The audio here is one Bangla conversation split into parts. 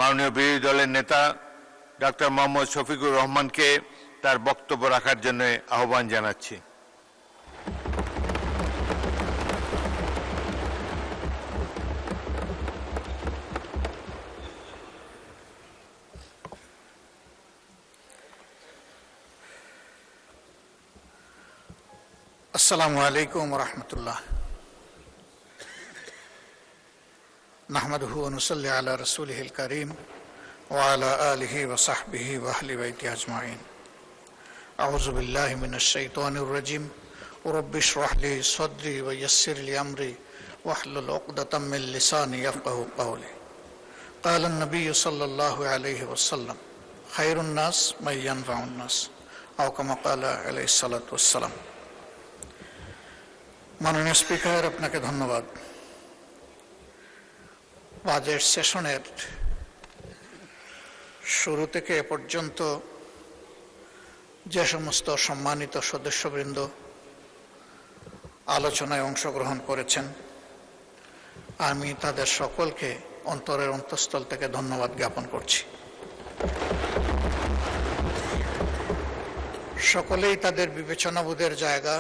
মাননীয় বিরোধী দলের নেতা ডক্টর মোহাম্মদ শফিকুর রহমানকে তার বক্তব্য রাখার জন্য আহ্বান জানাচ্ছি। আসসালামু আলাইকুম ওয়া রাহমাতুল্লাহ। নাহমাদুহু ওয়া নুসাল্লি আলা রাসূলিহিল কারীম ওয়া আলা আলিহি ওয়া সাহবিহি ওয়া আহলি বাইতি আজমাইন। আউযু বিল্লাহি মিনাশ শাইতানির রাজীম। রাব্বি ইশরাহ লি সাদরি ওয়া ইয়াসসির লি আমরি ওয়াহলুল উকদাতাম মিন লিসানি ইয়াফকাহু কাওলি। قال النبي صلى الله عليه وسلم خير الناس من ينفع الناس أو كما قال عليه الصلاة والسلام। মাননীয় স্পিকার, আপনাকে ধন্যবাদ। বাজেট সেশনের শুরু থেকে এ পর্যন্ত যে সমস্ত সম্মানিত সদস্যবৃন্দ আলোচনায় অংশগ্রহণ করেছেন, আমি তাদের সকলকে অন্তরের অন্তঃস্থল থেকে ধন্যবাদ জ্ঞাপন করছি। সকলেই তাদের বিবেচনাবোধের জায়গা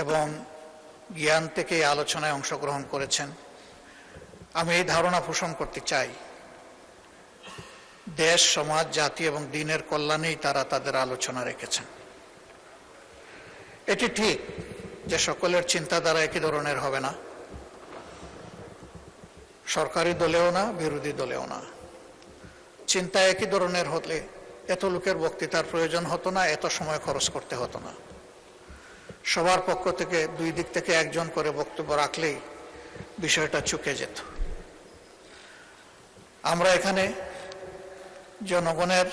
এবং জ্ঞান থেকে এই আলোচনায় অংশগ্রহণ করেছেন। আমি এই ধারণা পোষণ করতে চাই, দেশ, সমাজ, জাতি এবং দিনের কল্যাণেই তারা তাদের আলোচনা রেখেছেন। এটি ঠিক যে সকলের চিন্তাধারা একই ধরনের হবে না, সরকারি দলেও না, বিরোধী দলেও না। চিন্তা একই ধরনের হলে এত লোকের বক্তৃতার প্রয়োজন হতো না, এত সময় খরচ করতে হতো না। সবার পক্ষ থেকে দুই দিক থেকে একজন করে বক্তব্য রাখলেই বিষয়টা চুকে যেত। আমরা এখানে জনগণের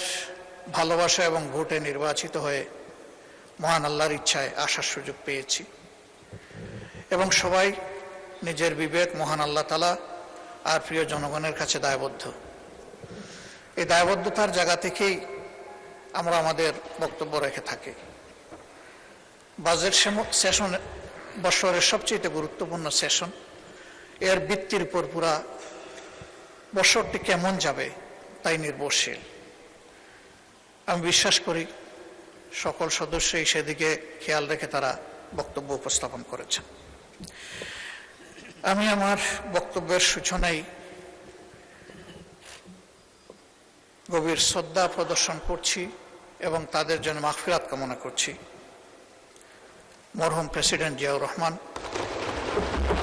ভালোবাসা এবং ভোটে নির্বাচিত হয়ে মহান আল্লাহর ইচ্ছায় আসার সুযোগ পেয়েছি এবং সবাই নিজের বিবেক, মহান আল্লাহ তাআলা আর প্রিয় জনগণের কাছে দায়বদ্ধ। এই দায়বদ্ধতার জায়গা থেকেই আমরা আমাদের বক্তব্য রেখে থাকি। বাজেট সেশন বছরের সবচেয়ে গুরুত্বপূর্ণ সেশন। এর ভিত্তির উপর পুরা বছরটি কেমন যাবে তাই নির্ভরশীল। আমি বিশ্বাস করি সকল সদস্যই সেদিকে খেয়াল রেখে তারা বক্তব্য উপস্থাপন করেছেন। আমি আমার বক্তব্যের সূচনায় গভীর শ্রদ্ধা প্রদর্শন করছি এবং তাদের জন্য মাগফিরাত কামনা করছি। মরহুম প্রেসিডেন্ট জিয়াউর রহমান,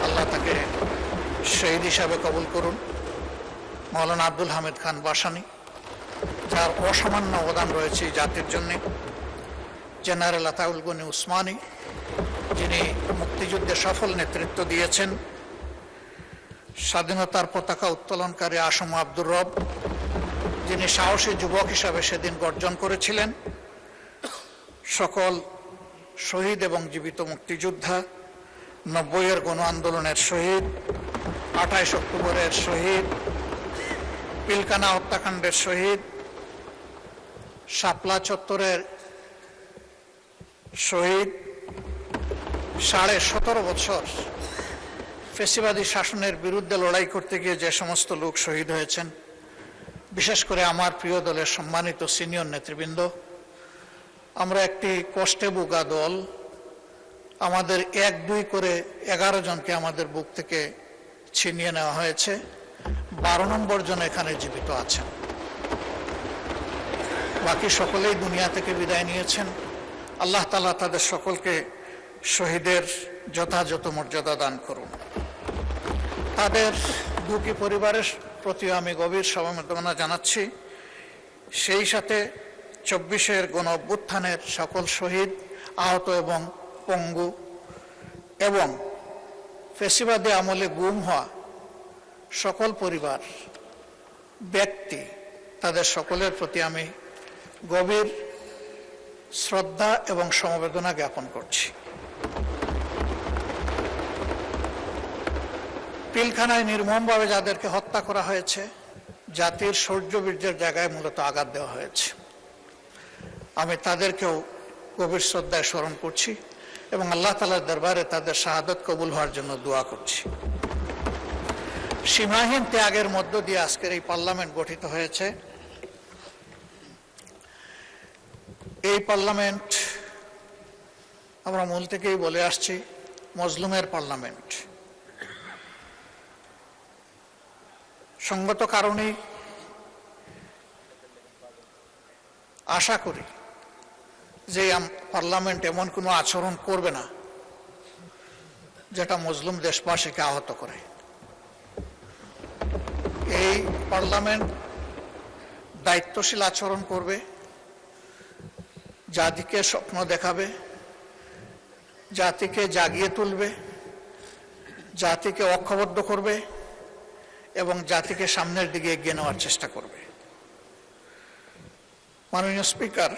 আল্লাহ তাকে শহীদ হিসাবে কবুল করুন। মাওলানা আব্দুল হামিদ খান বাসানী, যার অসামান্য অবদান রয়েছে জাতির জন্য। জেনারেল আতাউল গনি উসমানী, যিনি মুক্তিযুদ্ধে সফল নেতৃত্ব দিয়েছেন। স্বাধীনতার পতাকা উত্তোলনকারী আসম আব্দুর রব, যিনি সাহসী যুবক হিসাবে সেদিন গর্জন করেছিলেন। সকল শহীদ এবং জীবিত মুক্তিযোদ্ধা, 90-এর গণ আন্দোলনের শহীদ, 28 অক্টোবরের শহীদ, পিলখানা হত্যাকাণ্ডের শহীদ, শাপলা চত্বরের শহীদ, 17.5 বছর ফ্যাসিবাদী শাসনের বিরুদ্ধে লড়াই করতে গিয়ে যে সমস্ত লোক শহীদ হয়েছেন, বিশেষ করে আমার প্রিয় দলের সম্মানিত সিনিয়র নেতৃবৃন্দ। আমরা একটি কষ্টে ভোগা দল। আমাদের 1-2 করে 11 জনকে আমাদের বুক থেকে ছিনিয়ে নেওয়া হয়েছে। 12 নম্বর জন এখানে জীবিত আছেন। বাকি সকলেই দুনিয়া থেকে বিদায় নিয়েছেন। আল্লাহ তাআলা তাদের সকলকে শহীদের যথাযথ মর্যাদা দান করুন। তাদের দুঃখী পরিবারের প্রতি আমি গভীর সমবেদনা জানাচ্ছি। সেই সাথে 24-এর গণ অভ্যুত্থানের সকল শহীদ, আহত এবং পঙ্গু এবং ফ্যাসিবাদী আমলে গুম হওয়া সকল পরিবার, ব্যক্তি, তাদের সকলের প্রতি আমি গভীর শ্রদ্ধা এবং সমবেদনা জ্ঞাপন করছি। পিলখানায় নির্মমভাবে যাদেরকে হত্যা করা হয়েছে, জাতির শৌর্যবীর্যের জায়গায় মূলত আঘাত দেওয়া হয়েছে। আমি তাদেরকেও গভীর শ্রদ্ধায় স্মরণ করছি এবং আল্লাহ তাআলার দরবারে তাদের শাহাদত কবুল হওয়ার জন্য দোয়া করছি। সীমাহীন ত্যাগের মধ্য দিয়ে আজকের এই পার্লামেন্ট গঠিত হয়েছে। এই পার্লামেন্ট আমরা মূল থেকেই বলে আসছি মজলুমের পার্লামেন্ট। সঙ্গত কারণেই আশা করি যে পার্লামেন্ট এমন কোনো আচরণ করবে না যেটা মজলুম দেশবাসীকে আহত করে। এই পার্লামেন্ট দায়িত্বশীল আচরণ করবে, জাতিকে স্বপ্ন দেখাবে, জাতিকে জাগিয়ে তুলবে, জাতিকে ঐক্যবদ্ধ করবে এবং জাতিকে সামনের দিকে এগিয়ে নেওয়ার চেষ্টা করবে। মাননীয় স্পিকার,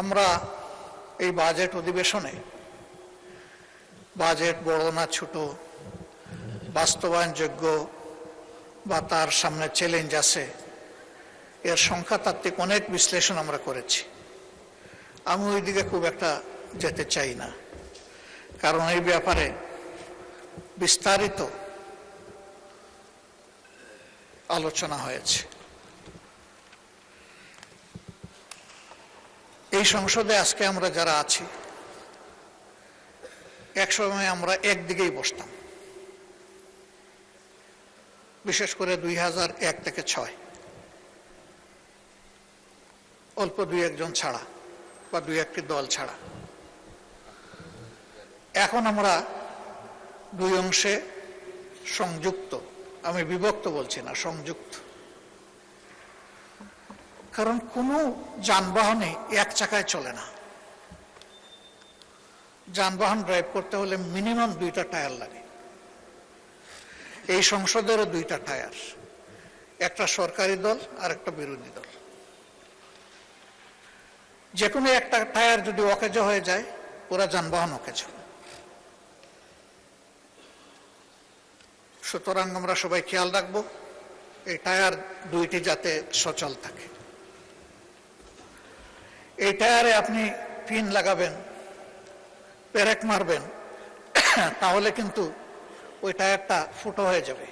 আমরা এই বাজেট অধিবেশনে বাজেট বড় না ছোট, বাস্তবায়নযোগ্য বা তার সামনে চ্যালেঞ্জ আছে, এর সংখ্যাতাত্ত্বিক অনেক বিশ্লেষণ আমরা করেছি। আমি ওই দিকে খুব একটা যেতে চাই না, কারণ এই ব্যাপারে বিস্তারিত আলোচনা হয়েছে। এই সংসদে আজকে আমরা যারা আছি, একসময় আমরা একদিকেই বসতাম, বিশেষ করে 2001 থেকে 2006, অল্প দুই একজন ছাড়া বা দুই একটি দল ছাড়া। এখন আমরা দুই অংশে সংযুক্ত, আমি বিভক্ত বলছি না, সংযুক্ত। কারণ কোনো যানবাহনে এক চাকায় চলে না। যানবাহন ড্রাইভ করতে হলে মিনিমাম 2টা টায়ার লাগে। এই সংসদেরও 2টা টায়ার, একটা সরকারি দল আর একটা বিরোধী দল। যে কোনো একটা টায়ার যদি অকেজো হয়ে যায়, পুরা যানবাহন অকেজো। সুতরাং আমরা সবাই খেয়াল রাখবো এই টায়ার 2টি যাতে সচল থাকে। এই টায়ারে আপনি পিন লাগাবেন, পেরেক মারবেন, তাহলে কিন্তু ওই টায়ারটা ফুটো হয়ে যাবে।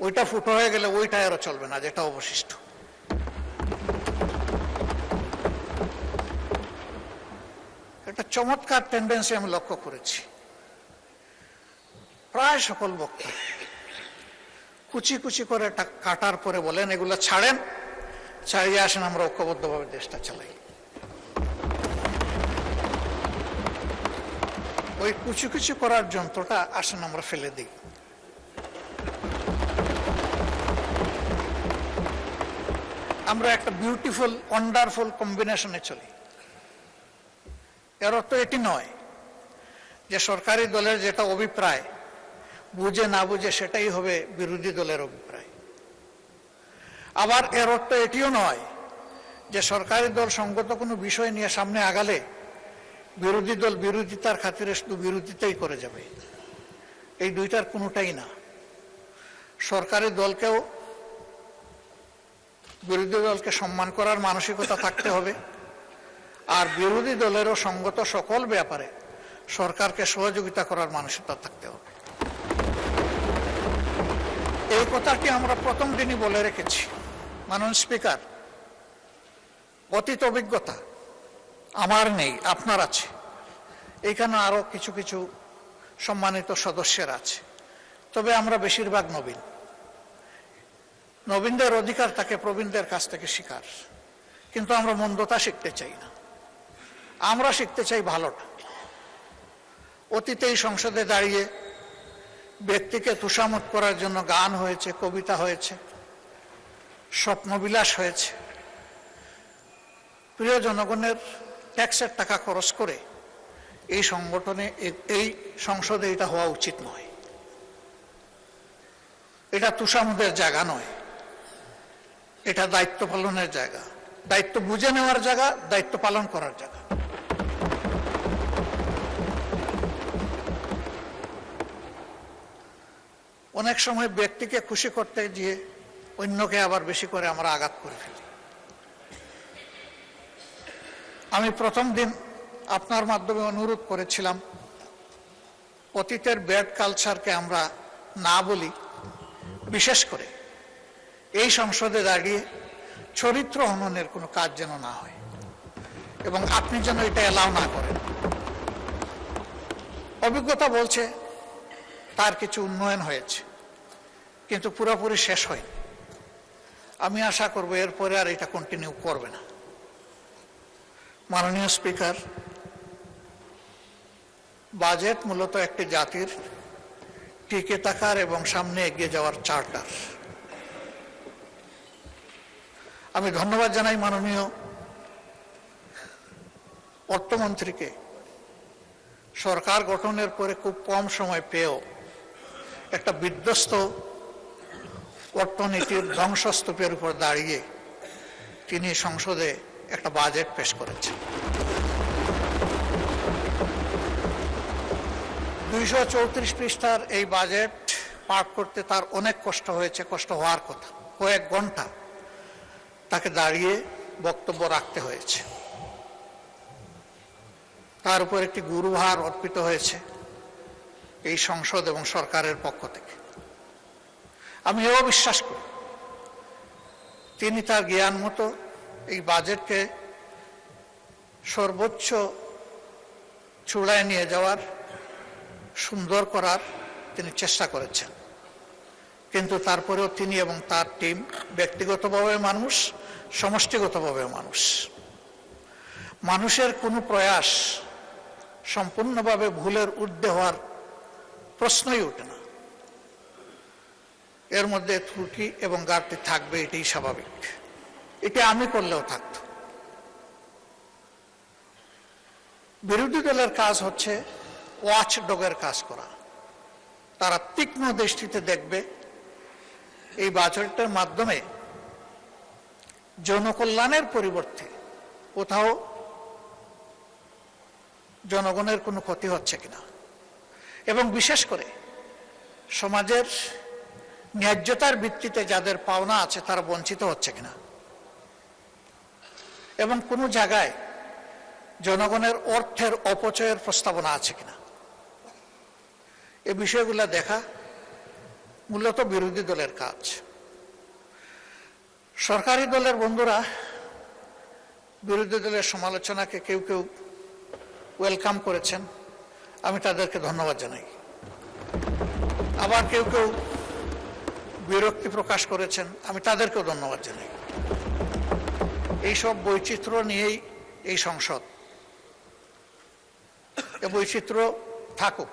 ওইটা ফুটো হয়ে গেলে ওই টায়ারও চলবে না, যেটা অবশিষ্ট। একটা চমৎকার টেন্ডেন্সি আমি লক্ষ্য করেছি। প্রায় সকল বক্তা কুচি কুচি করে কাটার পরে বলেন, এগুলো ছাড়েন, ছাড়িয়ে আসেন, আমরা ঐক্যবদ্ধভাবে দেশটা চালাই। ওই কুচি কুচি করার যন্ত্রটা আসেন আমরা ফেলে দিই। আমরা একটা বিউটিফুল ওয়ান্ডারফুল কম্বিনেশনে চলি। এর অর্থ এটি নয় যে সরকারি দলের যেটা অভিপ্রায়, বুঝে না বুঝে সেটাই হবে বিরোধী দলের অভিপ্রায়। আবার এর অর্থ এটিও নয় যে সরকারি দল সঙ্গত কোনো বিষয় নিয়ে সামনে আগালে বিরোধী দল বিরোধিতার খাতিরে শুধু বিরোধিতাই করে যাবে। এই দুইটার কোনোটাই না। সরকারি দলকেও বিরোধী দলকে সম্মান করার মানসিকতা থাকতে হবে, আর বিরোধী দলেরও সঙ্গত সকল ব্যাপারে সরকারকে সহযোগিতা করার মানসিকতা থাকতে হবে। এই কথাটি আমরা প্রথম দিনই বলে রেখেছি। মাননীয় স্পিকার, অতীত অভিজ্ঞতা আমার নেই, আপনার আছে। এইখানে আরো কিছু কিছু সম্মানিত সদস্যের আছে, তবে আমরা বেশিরভাগ নবীন। নবীনদের অধিকার থাকে প্রবীণদের কাছ থেকে শিকার, কিন্তু আমরা মন্দতা শিখতে চাই না, আমরা শিখতে চাই ভালোটা। অতীতে এই সংসদে দাঁড়িয়ে ব্যক্তিকে তুষামত করার জন্য গান হয়েছে, কবিতা হয়েছে, স্বপ্নবিলাস হয়েছে। প্রিয় জনগণের ট্যাক্সের টাকা খরচ করে এই সংগঠনে, এই সংসদে এটা হওয়া উচিত নয়। এটা তুষামতের জায়গা নয়, এটা দায়িত্ব পালনের জায়গা, দায়িত্ব বুঝে নেওয়ার জায়গা, দায়িত্ব পালন করার জায়গা। অনেক সময় ব্যক্তিকে খুশি করতে গিয়ে অন্যকে আবার বেশি করে আমরা আঘাত করে ফেলি। আমি প্রথম দিন আপনার মাধ্যমে অনুরোধ করেছিলাম অতীতের ব্যাড কালচারকে আমরা না বলি, বিশেষ করে এই সংসদে দাঁড়িয়ে চরিত্র হননের কোনো কাজ যেন না হয় এবং আপনি যেন এটা এলাও না করেন। অভিজ্ঞতা বলছে তার কিছু উন্নয়ন হয়েছে, কিন্তু পুরোপুরি শেষ হয়নি। আমি আশা করব এরপরে আর এটা কন্টিনিউ করবে না। মাননীয় স্পিকার, বাজেট মূলত একটি জাতির টিকে থাকার এবং সামনে এগিয়ে যাওয়ার চার্টার। আমি ধন্যবাদ জানাই মাননীয় অর্থমন্ত্রীকে সরকার গঠনের পরে খুব কম সময় পেয়েও একটা বিধ্বস্ত অর্থনীতির ধ্বংসস্তূপের উপর দাঁড়িয়ে তিনি সংসদে একটা বাজেট পেশ করেছেন। 234 পৃষ্ঠার এই বাজেট পাঠ করতে তার অনেক কষ্ট হয়েছে, কষ্ট হওয়ার কথা। কয়েক ঘন্টা তাকে দাঁড়িয়ে বক্তব্য রাখতে হয়েছে। তার উপর একটি গুরুভার অর্পিত হয়েছে এই সংসদ এবং সরকারের পক্ষ থেকে। আমি এও বিশ্বাস করি তিনি তার জ্ঞান মতো এই বাজেটকে সর্বোচ্চ চূড়ায় নিয়ে যাওয়ার, সুন্দর করার তিনি চেষ্টা করেছেন। কিন্তু তারপরেও তিনি এবং তার টিম ব্যক্তিগতভাবে মানুষ, সমষ্টিগতভাবে মানুষ। মানুষের কোনো প্রয়াস সম্পূর্ণভাবে ভুলের ঊর্ধ্বে হওয়ার প্রশ্নই ওঠে না। এর মধ্যে ত্রুটি এবং ঘাটতি থাকবে, এটাই স্বাভাবিক। এটা আমি করলেও থাকত। বিরোধী দলের কাজ হচ্ছে ওয়াচ ডগের কাজ করা। তারা তীক্ষ্ণ দৃষ্টিতে দেখবে এই বাজেটের মাধ্যমে জনকল্যাণের পরিবর্তে কোথাও জনগণের কোনো ক্ষতি হচ্ছে কিনা, এবং বিশেষ করে সমাজের ন্যায্যতার ভিত্তিতে যাদের পাওনা আছে তারা বঞ্চিত হচ্ছে কিনা, এবং কোনো জায়গায় জনগণের অর্থের অপচয়ের প্রস্তাবনা আছে কিনা, এই বিষয়গুলো দেখা মূলত বিরোধী দলের কাজ। সরকারি দলের বন্ধুরা বিরোধী দলের সমালোচনাকে কেউ কেউ ওয়েলকাম করেছেন, আমি তাদেরকে ধন্যবাদ জানাই। আবার কেউ কেউ বিরক্তি প্রকাশ করেছেন, আমি তাদেরকেও ধন্যবাদ জানাই। এইসব বৈচিত্র্য নিয়েই এই সংসদ, এই বৈচিত্র্য থাকুক।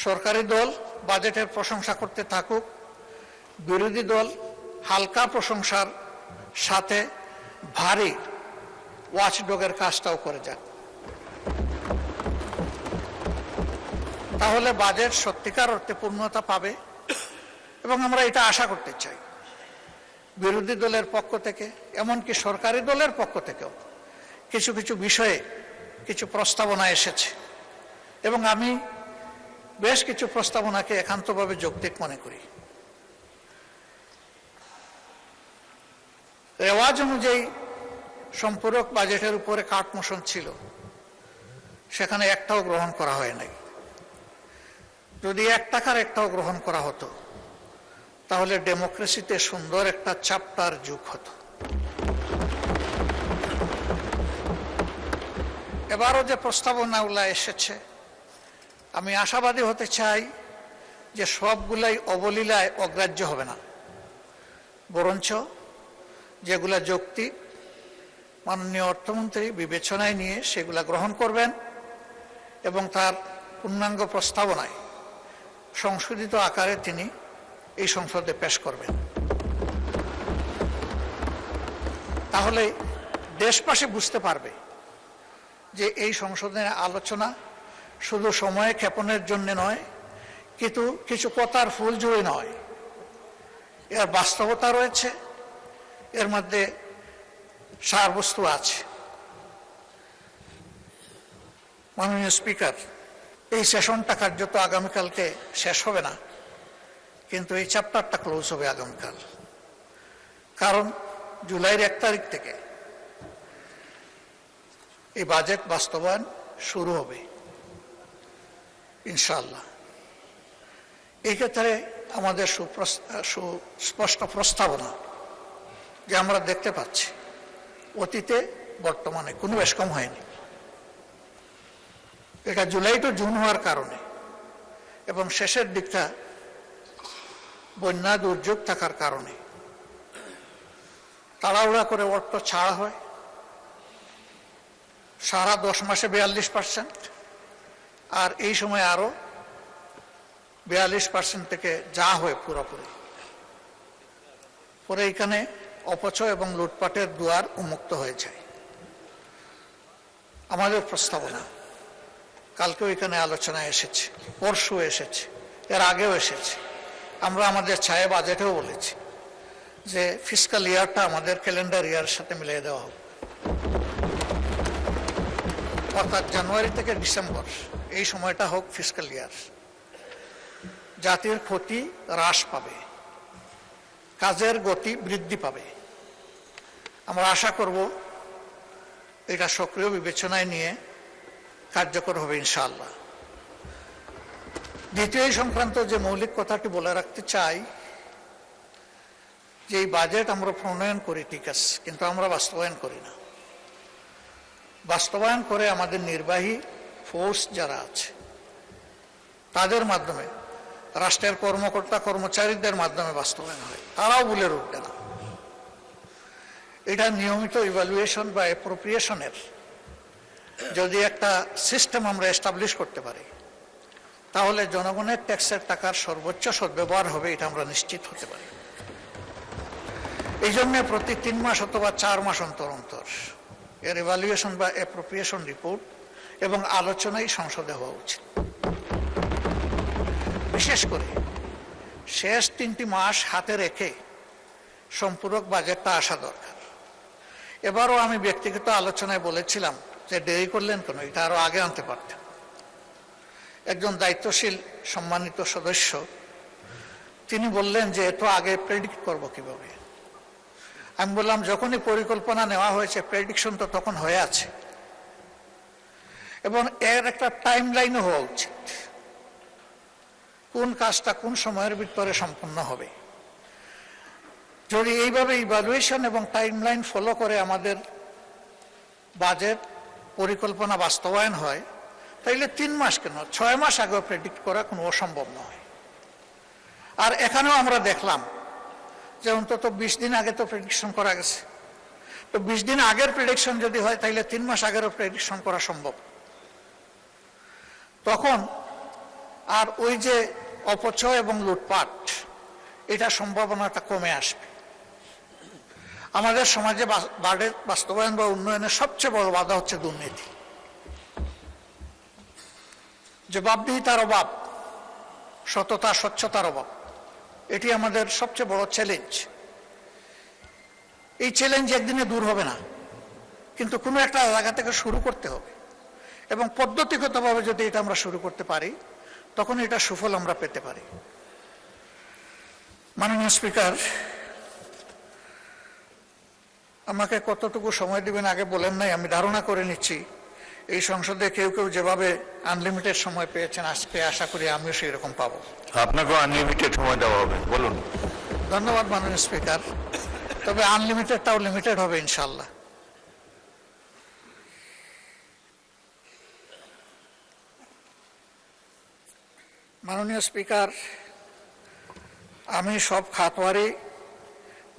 সরকারি দল বাজেটের প্রশংসা করতে থাকুক, বিরোধী দল হালকা প্রশংসার সাথে ভারী ওয়াচডগের কাজটাও করে যাক। তাহলে বাজেট সত্যিকার অর্থে পূর্ণতা পাবে এবং আমরা এটা আশা করতে চাই। বিরোধী দলের পক্ষ থেকে, এমনকি সরকারি দলের পক্ষ থেকেও কিছু কিছু বিষয়ে কিছু প্রস্তাবনা এসেছে এবং আমি বেশ কিছু প্রস্তাবনাকে একান্তভাবে যৌক্তিক মনে করি। রেওয়াজ অনুযায়ী সম্পূরক বাজেটের উপরে কাট মোশন ছিল, সেখানে একটাও গ্রহণ করা হয় নাই। যদি 1 টাকার একটাও গ্রহণ করা হতো তাহলে ডেমোক্রেসিতে সুন্দর একটা চ্যাপ্টার যোগ হতো। এবারও যে প্রস্তাবনাগুলো এসেছে, আমি আশাবাদী হতে চাই যে সবগুলাই অবলীলায় অগ্রাহ্য হবে না, বরঞ্চ যেগুলা যৌক্তিক মাননীয় অর্থমন্ত্রী বিবেচনায় নিয়ে সেগুলা গ্রহণ করবেন এবং তার পূর্ণাঙ্গ প্রস্তাবনায় সংশোধিত আকারে তিনি এই সংসদে পেশ করবেন। তাহলে দেশবাসী বুঝতে পারবে যে এই সংসদের আলোচনা শুধু সময় ক্ষেপণের জন্য নয়, কিন্তু কিছু কথার ফুলঝুরি নয়, এর বাস্তবতা রয়েছে, এর মধ্যে সারবস্তু আছে। মাননীয় স্পিকার, এই সেশনটা কার্যত আগামীকালকে শেষ হবে না, কিন্তু এই চ্যাপ্টারটা ক্লোজ হবে আগামীকাল। কারণ জুলাইয়ের 1 তারিখ থেকে এই বাজেট বাস্তবায়ন শুরু হবে ইনশাআল্লাহ। এই ক্ষেত্রে আমাদের সুস্পষ্ট প্রস্তাবনা যে আমরা দেখতে পাচ্ছি অতীতে বর্তমানে কোনো বেশ কম হয়নি। এটা জুলাই টু জুন হওয়ার কারণে এবং শেষের দিকটা বন্যা দুর্যোগ থাকার কারণে তাড়াহুড়া করে অর্থ ছাড়া হয়। সারা 10 মাসে 42%, আর এই সময় আরো 42% থেকে যা হয় পুরোপুরি। পরে এখানে অপচয় এবং লুটপাটের দুয়ার উন্মুক্ত হয়ে যায়। আমাদের প্রস্তাবনা কালকেও এখানে আলোচনায় এসেছে, পরশু এসেছে, এর আগেও এসেছে। আমরা আমাদের ছায়া বাজেটেও বলেছি যে ফিসকাল ইয়ারটা আমাদের ক্যালেন্ডার ইয়ারের সাথে মিলিয়ে দেওয়া হবে, অর্থাৎ জানুয়ারি থেকে ডিসেম্বর এই সময়টা হোক ফিসকাল ইয়ার। জাতির ক্ষতি হ্রাস পাবে, কাজের গতি বৃদ্ধি পাবে। আমরা আশা করব এটা সক্রিয় বিবেচনায় নিয়ে কার্যকর হবে ইনশাআল্লাহ। দ্বিতীয় সংক্রান্ত যে মৌলিক কথাটি বলে রাখতে চাই যে এই বাজেট আমরা প্রণয়ন করি ঠিক আছে, কিন্তু আমরা বাস্তবায়ন করি না। বাস্তবায়ন করে আমাদের নির্বাহী ফোর্স যারা আছে তাদের মাধ্যমে, রাষ্ট্রের কর্মকর্তা কর্মচারীদের মাধ্যমে বাস্তবায়ন হয়। তারাও ভুলে উঠবে না। এটা নিয়মিত ইভ্যালুয়েশন বা অ্যাপ্রোপ্রিয়েশনের যদি একটা সিস্টেম আমরা এস্টাবলিশ করতে পারি তাহলে জনগণের ট্যাক্সের টাকার সর্বোচ্চ সদ্ব্যবহার হবে, এটা আমরা নিশ্চিত হতে পারি। এই জন্য প্রতি 3 মাস অথবা 4 মাস অন্তর অন্তর এর ইভ্যালুয়েশন বা অ্যাপ্রোপ্রিয়েশন রিপোর্ট এবং আলোচনাই সংসদে হওয়া উচিত। বিশেষ করে শেষ 3টি মাস হাতে রেখে সম্পূরক বাজেটটা আসা দরকার। এবারও আমি ব্যক্তিগত আলোচনায় বলেছিলাম যে দেরি করলেন কেন, এটা আরো আগে আনতে পারতেন। একজন দায়িত্বশীল সম্মানিত সদস্য তিনি বললেন যে এত আগে প্রেডিক্ট করব কিভাবে। আমি বললাম যখনই পরিকল্পনা নেওয়া হয়েছে প্রেডিকশন তো তখন হয়ে আছে এবং এর একটা টাইম লাইনও হওয়া উচিত, কোন কাজটা কোন সময়ের ভিতরে সম্পন্ন হবে। যদি এইভাবে ইভ্যালুয়েশন এবং টাইম লাইন ফলো করে আমাদের বাজেট পরিকল্পনা বাস্তবায়ন হয় তাইলে 3 মাস কেন 6 মাস আগেও প্রেডিক্ট করা কোনো অসম্ভব নয়। আর এখানেও আমরা দেখলাম যে অন্তত 20 দিন আগে তো প্রেডিকশন করা গেছে। তো 20 দিন আগের প্রেডিকশন যদি হয় তাইলে 3 মাস আগেরও প্রেডিকশন করা সম্ভব। তখন আর ওই যে অপচয় এবং লুটপাট এটা সম্ভাবনাটা কমে আসবে। আমাদের সমাজে বাজেট বাস্তবায়ন বা উন্নয়নের সবচেয়ে বড় বাধা হচ্ছে দুর্নীতি, জবাবদিহিতার অভাব, সততা স্বচ্ছতার অভাব। এটি আমাদের সবচেয়ে বড় চ্যালেঞ্জ। এই চ্যালেঞ্জ একদিনে দূর হবে না, কিন্তু কোনো একটা জায়গা থেকে শুরু করতে হবে এবং পদ্ধতিগতভাবে যদি এটা আমরা শুরু করতে পারি তখন এটা সুফল আমরা পেতে পারি। মাননীয় স্পিকার, আমাকে কতটুকু সময় দিবেন আগে বলেন নাই, আমি ধারণা করে নিচ্ছি এই সংসদে কেউ কেউ যেভাবে আনলিমিটেড সময় পেয়েছেন আজকে আশা করি আমিও সেই রকম পাবো। আপনাকেও আনলিমিটেড সময় দেওয়া হবে, বলুন। ধন্যবাদ মাননীয় স্পিকার, তবে আনলিমিটেডটাও লিমিটেড হবে ইনশাল্লাহ। মাননীয় স্পিকার, আমি সব খাতওয়ারি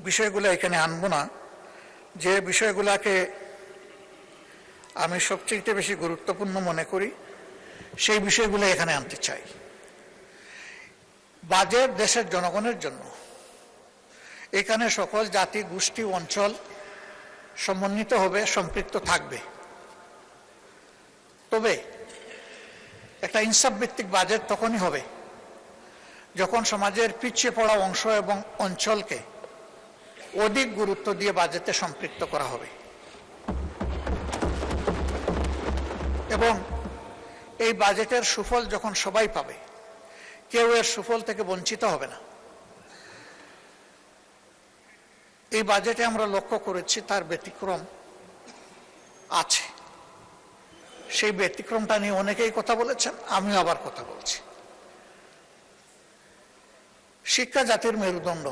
বিষয়গুলো এখানে আনবো না। যে বিষয়গুলোকে আমি সবচেয়ে বেশি গুরুত্বপূর্ণ মনে করি সেই বিষয়গুলো এখানে আনতে চাই। বাজেট দেশের জনগণের জন্য। এখানে সকল জাতি গোষ্ঠী অঞ্চল সমন্বিত হবে, সম্পৃক্ত থাকবে। তবে একটা ইনসাফ ভিত্তিক বাজেট তখনই হবে যখন সমাজের পিছিয়ে পড়া অংশ এবং অঞ্চলকে অধিক গুরুত্ব দিয়ে বাজেটে সম্পৃক্ত করা হবে এবং এই বাজেটের সুফল যখন সবাই পাবে কেউ এর সুফল থেকে বঞ্চিত হবে না। এই বাজেটে আমরা লক্ষ্য করেছি তার ব্যতিক্রম আছে। সেই ব্যতিক্রমটা নিয়ে অনেকেই কথা বলেছেন, আমিও আবার কথা বলছি। শিক্ষা জাতির মেরুদণ্ড।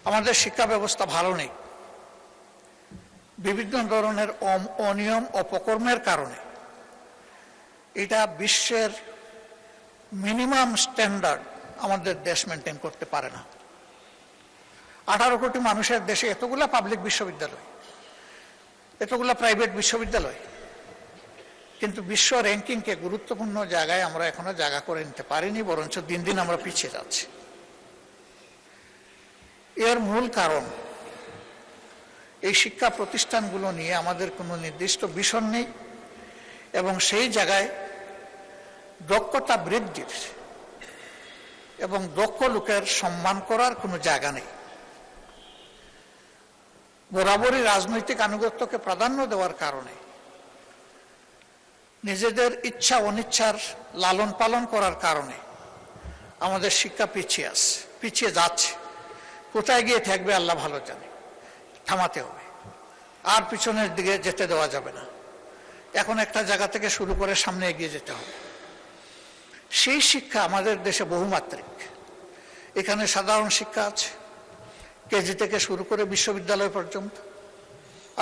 আমাদের শিক্ষা ব্যবস্থা ভালো নেই। বিভিন্ন ধরনের অনিয়ম অপকর্মের কারণে এটা বিশ্বের মিনিমাম স্ট্যান্ডার্ড আমাদের দেশ মেনটেন করতে পারে না। 18 কোটি মানুষের দেশে এতগুলা পাবলিক বিশ্ববিদ্যালয়, এতগুলা প্রাইভেট বিশ্ববিদ্যালয়, কিন্তু বিশ্ব র্যাঙ্কিংকে গুরুত্বপূর্ণ জায়গায় আমরা এখনো জায়গা করে নিতে পারিনি, বরঞ্চ দিন দিন আমরা পিছিয়ে যাচ্ছি। এর মূল কারণ এই শিক্ষা প্রতিষ্ঠানগুলো নিয়ে আমাদের কোনো নির্দিষ্ট ভিশন নেই এবং সেই জায়গায় দক্ষতা বৃদ্ধির এবং দক্ষ লোকের সম্মান করার কোনো জায়গা নেই। বরাবরই রাজনৈতিক আনুগত্যকে প্রাধান্য দেওয়ার কারণে নিজেদের ইচ্ছা অনিচ্ছার লালন পালন করার কারণে আমাদের শিক্ষা পিছিয়ে যাচ্ছে। কোথায় গিয়ে থাকবে আল্লাহ ভালো জানে। থামাতে হবে, আর পিছনের দিকে যেতে দেওয়া যাবে না। এখন একটা জায়গা থেকে শুরু করে সামনে এগিয়ে যেতে হবে। সেই শিক্ষা আমাদের দেশে বহুমাত্রিক। এখানে সাধারণ শিক্ষা আছে, কেজি থেকে শুরু করে বিশ্ববিদ্যালয় পর্যন্ত।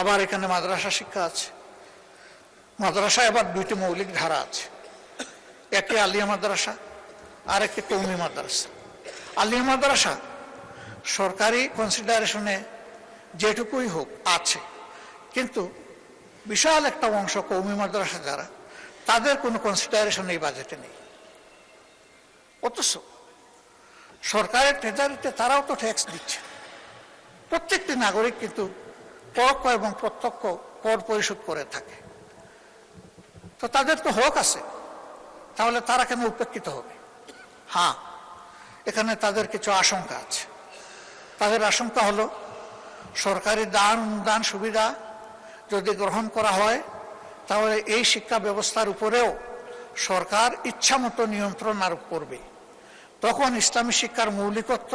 আবার এখানে মাদ্রাসা শিক্ষা আছে। মাদ্রাসায় আবার 2টি মৌলিক ধারা আছে, একটি আলিয়া মাদ্রাসা আর একটি কওমি মাদ্রাসা। আলিয়া মাদ্রাসা সরকারি কনসিডারেশনে যেটুকুই হোক আছে, কিন্তু বিশাল একটা অংশ কওমি মাদ্রাসা যারা, তাদের কোনো কনসিডারেশন এই বাজেটে নেই। অথচ সরকারের ট্রেজারিতে তারাও তো ট্যাক্স দিচ্ছে। প্রত্যেকটি নাগরিক কিন্তু পরোক্ষ এবং প্রত্যক্ষ কর পরিশোধ করে থাকে। তো তাদের তো হক আছে, তাহলে তারা কেন উপেক্ষিত হবে? হ্যাঁ, এখানে তাদের কিছু আশঙ্কা আছে। তাদের আশঙ্কা হলো সরকারি দান সুবিধা যদি গ্রহণ করা হয়, তাহলে এই শিক্ষা ব্যবস্থার উপরেও সরকার ইচ্ছামতো নিয়ন্ত্রণ আরোপ করবে। তখন ইসলামী শিক্ষার মৌলিকত্ব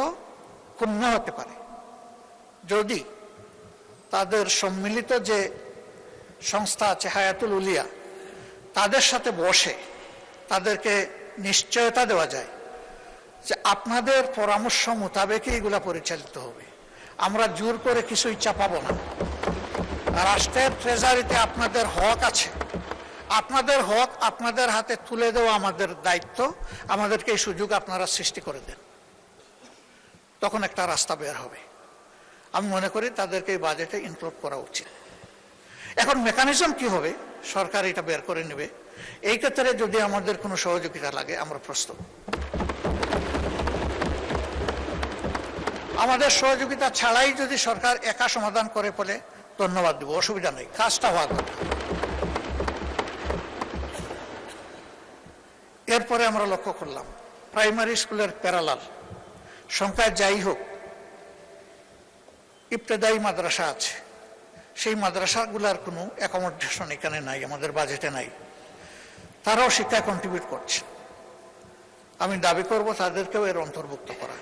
ক্ষুণ্ণ হতে পারে। যদি তাদের সম্মিলিত যে সংস্থা আছে হায়াতুল উলিয়া, তাদের সাথে বসে তাদেরকে নিশ্চয়তা দেওয়া যায় যে আপনাদের পরামর্শ মোতাবেকই এগুলা পরিচালিত হবে, আমরা জোর করে কিছুই চাপাবো না। রাষ্ট্রের ট্রেজারিতে আপনাদের হক আছে, আপনাদের হক আপনাদের হাতে তুলে দেওয়া আমাদের দায়িত্ব, আমাদেরকে এই সুযোগ আপনারা সৃষ্টি করে দেন। তখন একটা রাস্তা বের হবে। আমি মনে করি তাদেরকে এই বাজেটে ইনক্লুড করা উচিত। এখন মেকানিজম কি হবে, সরকার এটা বের করে নেবে। এই ক্ষেত্রে যদি আমাদের কোনো সহযোগিতা লাগে, আমরা প্রস্তুত। আমাদের সহযোগিতা ছাড়াই যদি সরকার একা সমাধান করে বলে ধন্যবাদ দেব, অসুবিধা নেই, কাজটা হওয়া দরকার। এরপরে আমরা লক্ষ্য করলাম প্রাইমারি স্কুলের প্যারালাল সংখ্যায় যাই হোক, ইবতেদায়ী মাদ্রাসা আছে, সেই মাদ্রাসাগুলার কোনো অ্যাকোমোডেশন এখানে নাই, আমাদের বাজেটে নাই। তারাও শিক্ষায় কন্ট্রিবিউট করছে। আমি দাবি করব তাদেরকেও এর অন্তর্ভুক্ত করা।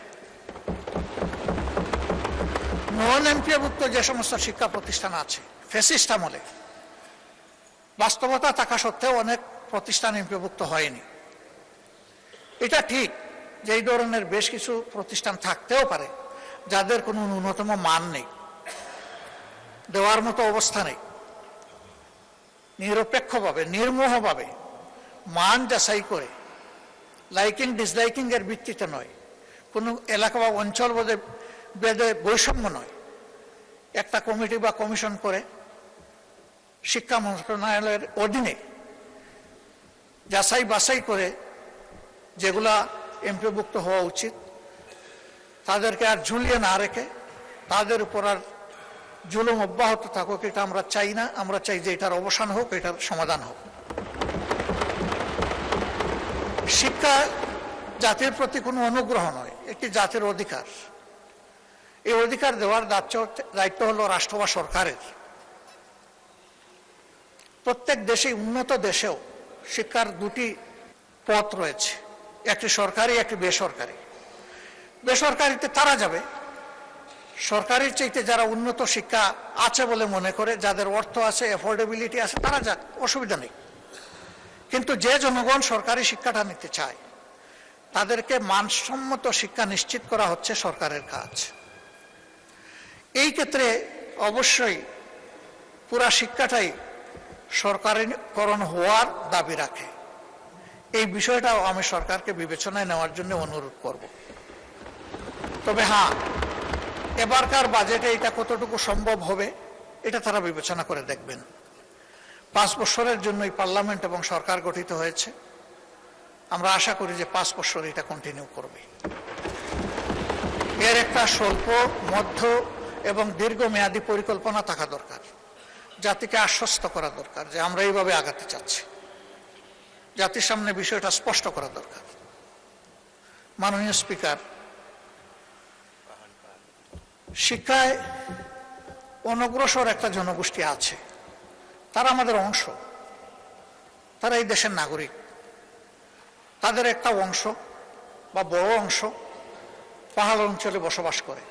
নন এমপিওভুক্ত যে সমস্ত শিক্ষা প্রতিষ্ঠান আছে, ফ্যাসিস্ট আমলে বাস্তবতা থাকা সত্ত্বেও অনেক প্রতিষ্ঠান এমপিওভুক্ত হয়নি। এটা ঠিক যে এই ধরনের বেশ কিছু প্রতিষ্ঠান থাকতেও পারে যাদের কোনো ন্যূনতম মান নেই, দেওয়ার মতো অবস্থা নেই। নিরপেক্ষভাবে নির্মোহভাবে মান যাচাই করে, লাইকিং ডিসলাইকিং এর ভিত্তিতে নয়, কোনো এলাকা বা অঞ্চল বেদে বৈষম্য নয়, একটা কমিটি বা কমিশন করে শিক্ষা মন্ত্রণালয়ের অধীনে যাচাই বাছাই করে যেগুলা এমপিভুক্ত হওয়া উচিত, তাদেরকে আর ঝুলিয়ে না রেখে তাদের উপর আর জুলুম অব্যাহত থাকুক, এটা আমরা চাই না। আমরা চাই যে এটার অবসান হোক, এটার সমাধান হোক। শিক্ষা জাতির প্রতি কোনো অনুগ্রহ নয়, একটি জাতির অধিকার। এই অধিকার দেওয়ার দায়িত্ব হলো রাষ্ট্র বা সরকারের। প্রত্যেক দেশে, উন্নত দেশেও শিক্ষার 2টি পথ রয়েছে, একটি সরকারি, একটি বেসরকারি। বেসরকারিতে তারা যাবে সরকারির চাইতে যারা উন্নত শিক্ষা আছে বলে মনে করে, যাদের অর্থ আছে, অ্যাফোর্ডেবিলিটি আছে, তারা যাক, অসুবিধা নেই। কিন্তু যে জনগণ সরকারি শিক্ষাটা নিতে চায় তাদেরকে মানসম্মত শিক্ষা নিশ্চিত করা হচ্ছে সরকারের কাজ। এই ক্ষেত্রে অবশ্যই পুরা শিক্ষাটাই সরকারিকরণ হওয়ার দাবি রাখে। এই বিষয়টাও আমি সরকারকে বিবেচনায় নেওয়ার জন্য অনুরোধ করব। তবে হ্যাঁ, এবারকার বাজেটে এটা কতটুকু সম্ভব হবে এটা তারা বিবেচনা করে দেখবেন। 5 বছরের জন্য এই পার্লামেন্ট এবং সরকার গঠিত হয়েছে। আমরা আশা করি যে 5 বছর এটা কন্টিনিউ করবে। এর একটা স্বল্প, মধ্য এবং দীর্ঘমেয়াদী পরিকল্পনা থাকা দরকার। জাতিকে আশ্বস্ত করা দরকার যে আমরা এইভাবে আগাতে চাচ্ছি। জাতির সামনে বিষয়টা স্পষ্ট করা দরকার। মাননীয় স্পিকার, শিক্ষায় অনগ্রসর একটা জনগোষ্ঠী আছে, তারা আমাদের অংশ, তারা এই দেশের নাগরিক। তাদের একটা অংশ বা বড় অংশ পাহাড় অঞ্চলে বসবাস করে।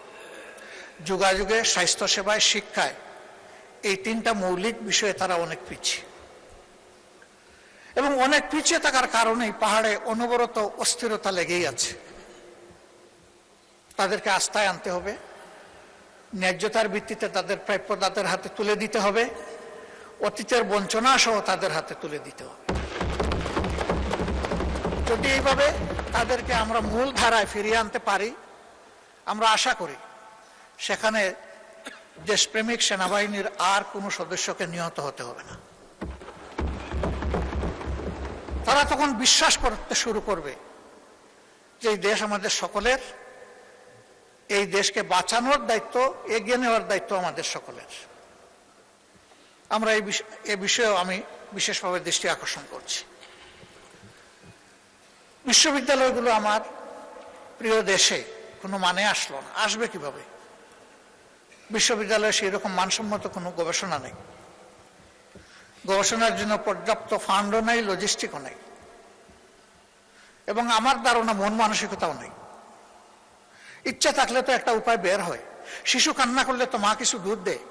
যোগাযোগে, স্বাস্থ্যসেবায়, শিক্ষায়, এই 3টা মৌলিক বিষয়ে তারা অনেক পিছিয়ে। এবং অনেক পিছিয়ে থাকার কারণেই পাহাড়ে অনবরত অস্থিরতা লেগেই আছে। তাদেরকে আস্থায় আনতে হবে, ন্যায্যতার ভিত্তিতে তাদের প্রাপ্য তাদের হাতে তুলে দিতে হবে, অতীতের বঞ্চনা সহ তাদের হাতে তুলে দিতে হবে। যদি এইভাবে তাদেরকে আমরা মূল ধারায় ফিরিয়ে আনতে পারি, আমরা আশা করি সেখানে দেশপ্রেমিক সেনাবাহিনীর আর কোনো সদস্যকে নিহত হতে হবে না। তারা তখন বিশ্বাস করতে শুরু করবে যে এই দেশ আমাদের সকলের, এই দেশকে বাঁচানোর দায়িত্ব, এগিয়ে নেওয়ার দায়িত্ব আমাদের সকলের। আমরা এই বিষয়েও আমি বিশেষভাবে দৃষ্টি আকর্ষণ করছি। বিশ্ববিদ্যালয়গুলো আমার প্রিয় দেশে কোনো মানে আসলো না, আসবে কিভাবে? বিশ্ববিদ্যালয়ে সেই রকম মানসম্মত কোনো গবেষণা নেই, গবেষণার জন্য পর্যাপ্ত ফান্ডও নেই, লজিস্টিকও নেই, এবং আমার ধারণা মন মানসিকতাও নেই। ইচ্ছা থাকলে তো একটা উপায় বের হয়। শিশু কান্না করলে তো মা কিছু দুধ দেয়।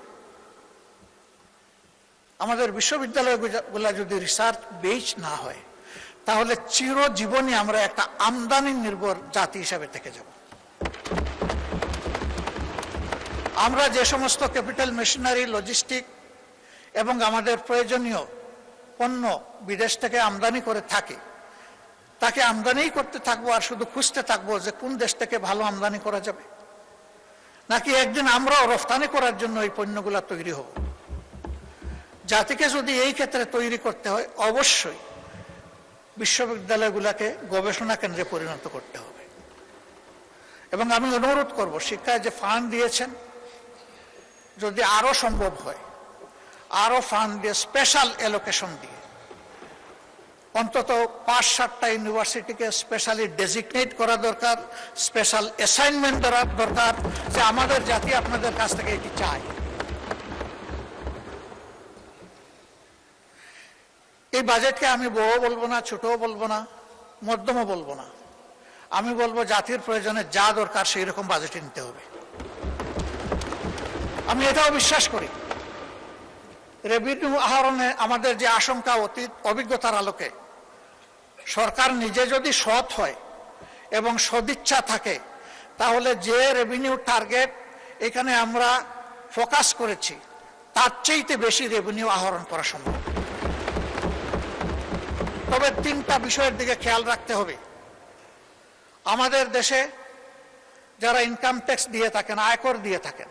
আমাদের বিশ্ববিদ্যালয়গুলা যদি রিসার্চ বেস না হয় তাহলে চিরজীবনই আমরা একটা আমদানি নির্ভর জাতি হিসাবে থেকে যাব। আমরা যে সমস্ত ক্যাপিটাল মেশিনারি, লজিস্টিক এবং আমাদের প্রয়োজনীয় পণ্য বিদেশ থেকে আমদানি করে থাকি, তাকে আমদানি করতে থাকবো আর শুধু খুঁজতে থাকবো যে কোন দেশ থেকে ভালো আমদানি করা যাবে, নাকি একদিন আমরাও রফতানি করার জন্য এই পণ্যগুলো তৈরি হব। জাতিকে যদি এই ক্ষেত্রে তৈরি করতে হয়, অবশ্যই বিশ্ববিদ্যালয়গুলোকে গবেষণা কেন্দ্রে পরিণত করতে হবে। এবং আমি অনুরোধ করব, শিক্ষায় যে ফান্ড দিয়েছেন যদি আরো সম্ভব হয়, আরো ফান্ড দিয়ে, স্পেশাল অ্যালোকেশন দিয়ে অন্তত 5-7টা ইউনিভার্সিটিকে স্পেশালি ডেজিগনেট করা দরকার, স্পেশাল অ্যাসাইনমেন্ট দেওয়া দরকার যে আমাদের জাতি আপনাদের কাছ থেকে এটি চায়। এই বাজেটকে আমি বড় বলবো না, ছোটও বলবো না, মধ্যমও বলবো না। আমি বলবো জাতির প্রয়োজনে যা দরকার সেই রকম বাজেটে নিতে হবে। আমি এটাও বিশ্বাস করি, রেভিনিউ আহরণে আমাদের যে আশঙ্কা, অতীত অভিজ্ঞতার আলোকে সরকার নিজে যদি সৎ হয় এবং সদিচ্ছা থাকে, তাহলে যে রেভিনিউ টার্গেট এখানে আমরা ফোকাস করেছি তার চাইতে বেশি রেভিনিউ আহরণ করা সম্ভব। তবে 3টা বিষয়ের দিকে খেয়াল রাখতে হবে। আমাদের দেশে যারা ইনকাম ট্যাক্স দিয়ে থাকেন, আয়কর দিয়ে থাকেন,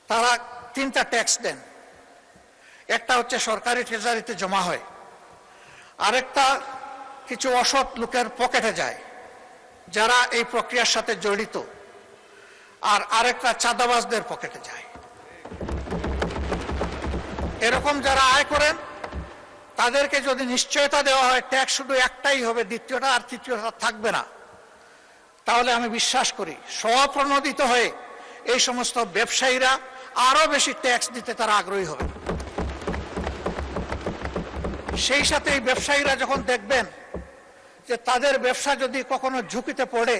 তারা 3টা ট্যাক্স দেন। একটা হচ্ছে সরকারি ট্রেজারিতে জমা হয়, আরেকটা কিছু অসৎ লোকের পকেটে যায় যারা এই প্রক্রিয়ার সাথে জড়িত, আর আরেকটা চাঁদাবাজদের পকেটে যায়। এরকম যারা আয় করেন তাদেরকে যদি নিশ্চয়তা দেওয়া হয় ট্যাক্স শুধু একটাই হবে, দ্বিতীয়টা আর তৃতীয়টা থাকবে না, তাহলে আমি বিশ্বাস করি স্বপ্রণোদিত হয়ে এই সমস্ত ব্যবসায়ীরা আরো বেশি ট্যাক্স দিতে তারা আগ্রহী হবে। সেই সাথে এই ব্যবসায়ীরা যখন দেখবেন যে তাদের ব্যবসা যদি কখনো ঝুঁকিতে পড়ে,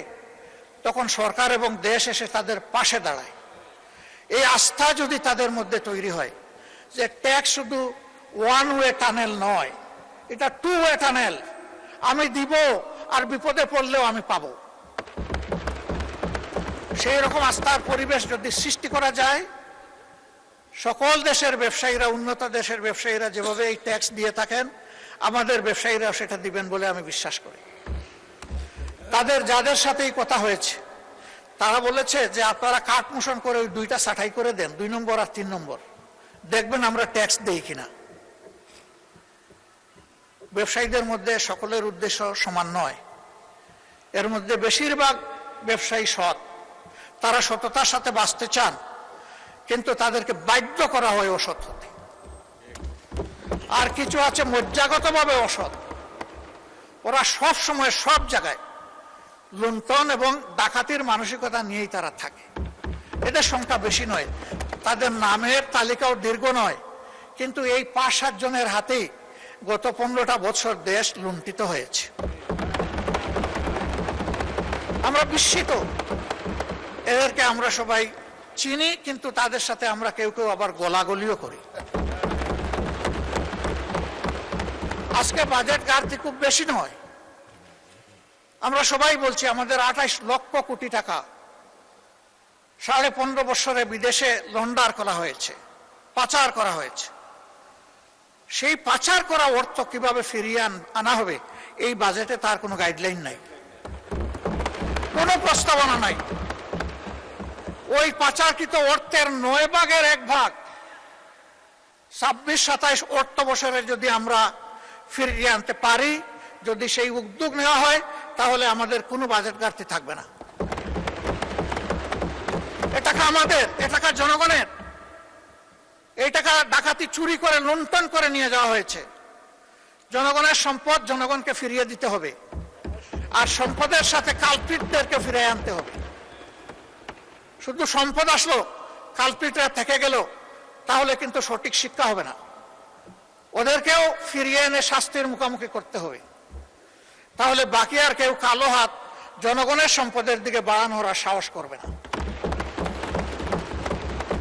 তখন সরকার এবং দেশ এসে তাদের পাশে দাঁড়ায়। এই আস্থা যদি তাদের মধ্যে তৈরি হয় যে ট্যাক্স শুধু ওয়ান ওয়ে টানেল নয়, এটা টু ওয়ে টানেল, আমি দিব আর বিপদে পড়লেও আমি পাবো, সেই রকম আস্থার পরিবেশ যদি সৃষ্টি করা যায়, সকল দেশের ব্যবসায়ীরা, উন্নত দেশের ব্যবসায়ীরা যেভাবে এই ট্যাক্স দিয়ে থাকেন, আমাদের ব্যবসায়ীরাও সেটা দিবেন বলে আমি বিশ্বাস করি। যাদের সাথেই কথা হয়েছে তারা বলেছে যে আপনারা কাট মোশন করে ওই দুইটা ছাঁটাই করে দেন, 2 নম্বর আর 3 নম্বর, দেখবেন আমরা ট্যাক্স দেই কিনা। ব্যবসায়ীদের মধ্যে সকলের উদ্দেশ্য সমান নয়, এর মধ্যে বেশিরভাগ ব্যবসায়ী সৎ, তারা সততার সাথে বাঁচতে চান, কিন্তু তাদেরকে বাধ্য করা হয় অসৎ হতে। আর কিছু আছে মজ্জাগতভাবে অসৎ, ওরা সব সময় সব জায়গায় লুণ্ঠন এবং ডাকাতির মানসিকতা নিয়েই তারা থাকে। এদের সংখ্যা বেশি নয়, তাদের নামের তালিকাও দীর্ঘ নয়, কিন্তু এই 5-7 জনের হাতেই গত 15টা বছর দেশ লুণ্ঠিত হয়েছে। আমরা বিস্মিত, এদেরকে আমরা সবাই চিনি, কিন্তু তাদের সাথে আমরা কেউ কেউ আবার গোলাগুলিও করি। আজকে বাজেট ঘাটতি খুব বেশি নয়, আমরা সবাই বলছি আমাদের 28 লক্ষ কোটি টাকা 15.5 বছরে বিদেশে লন্ডার করা হয়েছে, পাচার করা হয়েছে। সেই পাচার করা অর্থ কিভাবে ফিরিয়ে আনা হবে এই বাজেটে তার কোনো গাইডলাইন নাই, কোনো প্রস্তাবনা নাই। ওই পাচারকৃত অর্থের 9 ভাগের 1 ভাগ 26-27 অর্থ বছরে যদি আমরা ফিরিয়ে আনতে পারি, যদি সেই উদ্যোগ নেওয়া হয়, তাহলে আমাদের কোনো বাজেট ঘাটতি থাকবে না। এ টাকা আমাদের, এ টাকা জনগণের, এই টাকা ডাকাতি চুরি করে লুণ্ঠন করে নিয়ে যাওয়া হয়েছে। জনগণের সম্পদ জনগণকে ফিরিয়ে দিতে হবে, আর সম্পদের সাথে কালপ্রিটদেরকে ফিরিয়ে আনতে হবে। শুধু সম্পদ আসলো, কালপ্রিটরা থেকে গেল, তাহলে কিন্তু সঠিক শিক্ষা হবে না। ওদেরকেও ফিরিয়ে এনে শাস্তির মুখোমুখি করতে হবে, তাহলে বাকি আর কেউ কালো হাত জনগণের সম্পদের দিকে বাড়ানোর আর সাহস করবে না।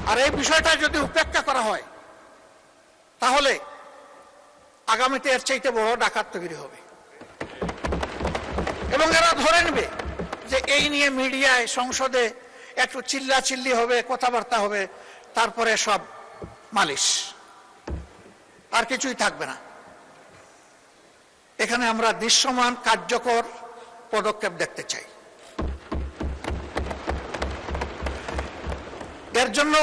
আর এই বিষয়টা যদি উপেক্ষা করা হয়, তাহলে আগামীতে এর চাইতে বড় ডাকাত তৈরি হবে, এবং এরা ধরে নেবে যে এই নিয়ে মিডিয়ায়, সংসদে একটু চিল্লাচিল্লি হবে, কথাবার্তা হবে, তারপরে সব মালিশ, আর কিছুই থাকবে না। এখানে আমরা দৃশ্যমান কার্যকর পদক্ষেপ দেখতে চাই। এর জন্য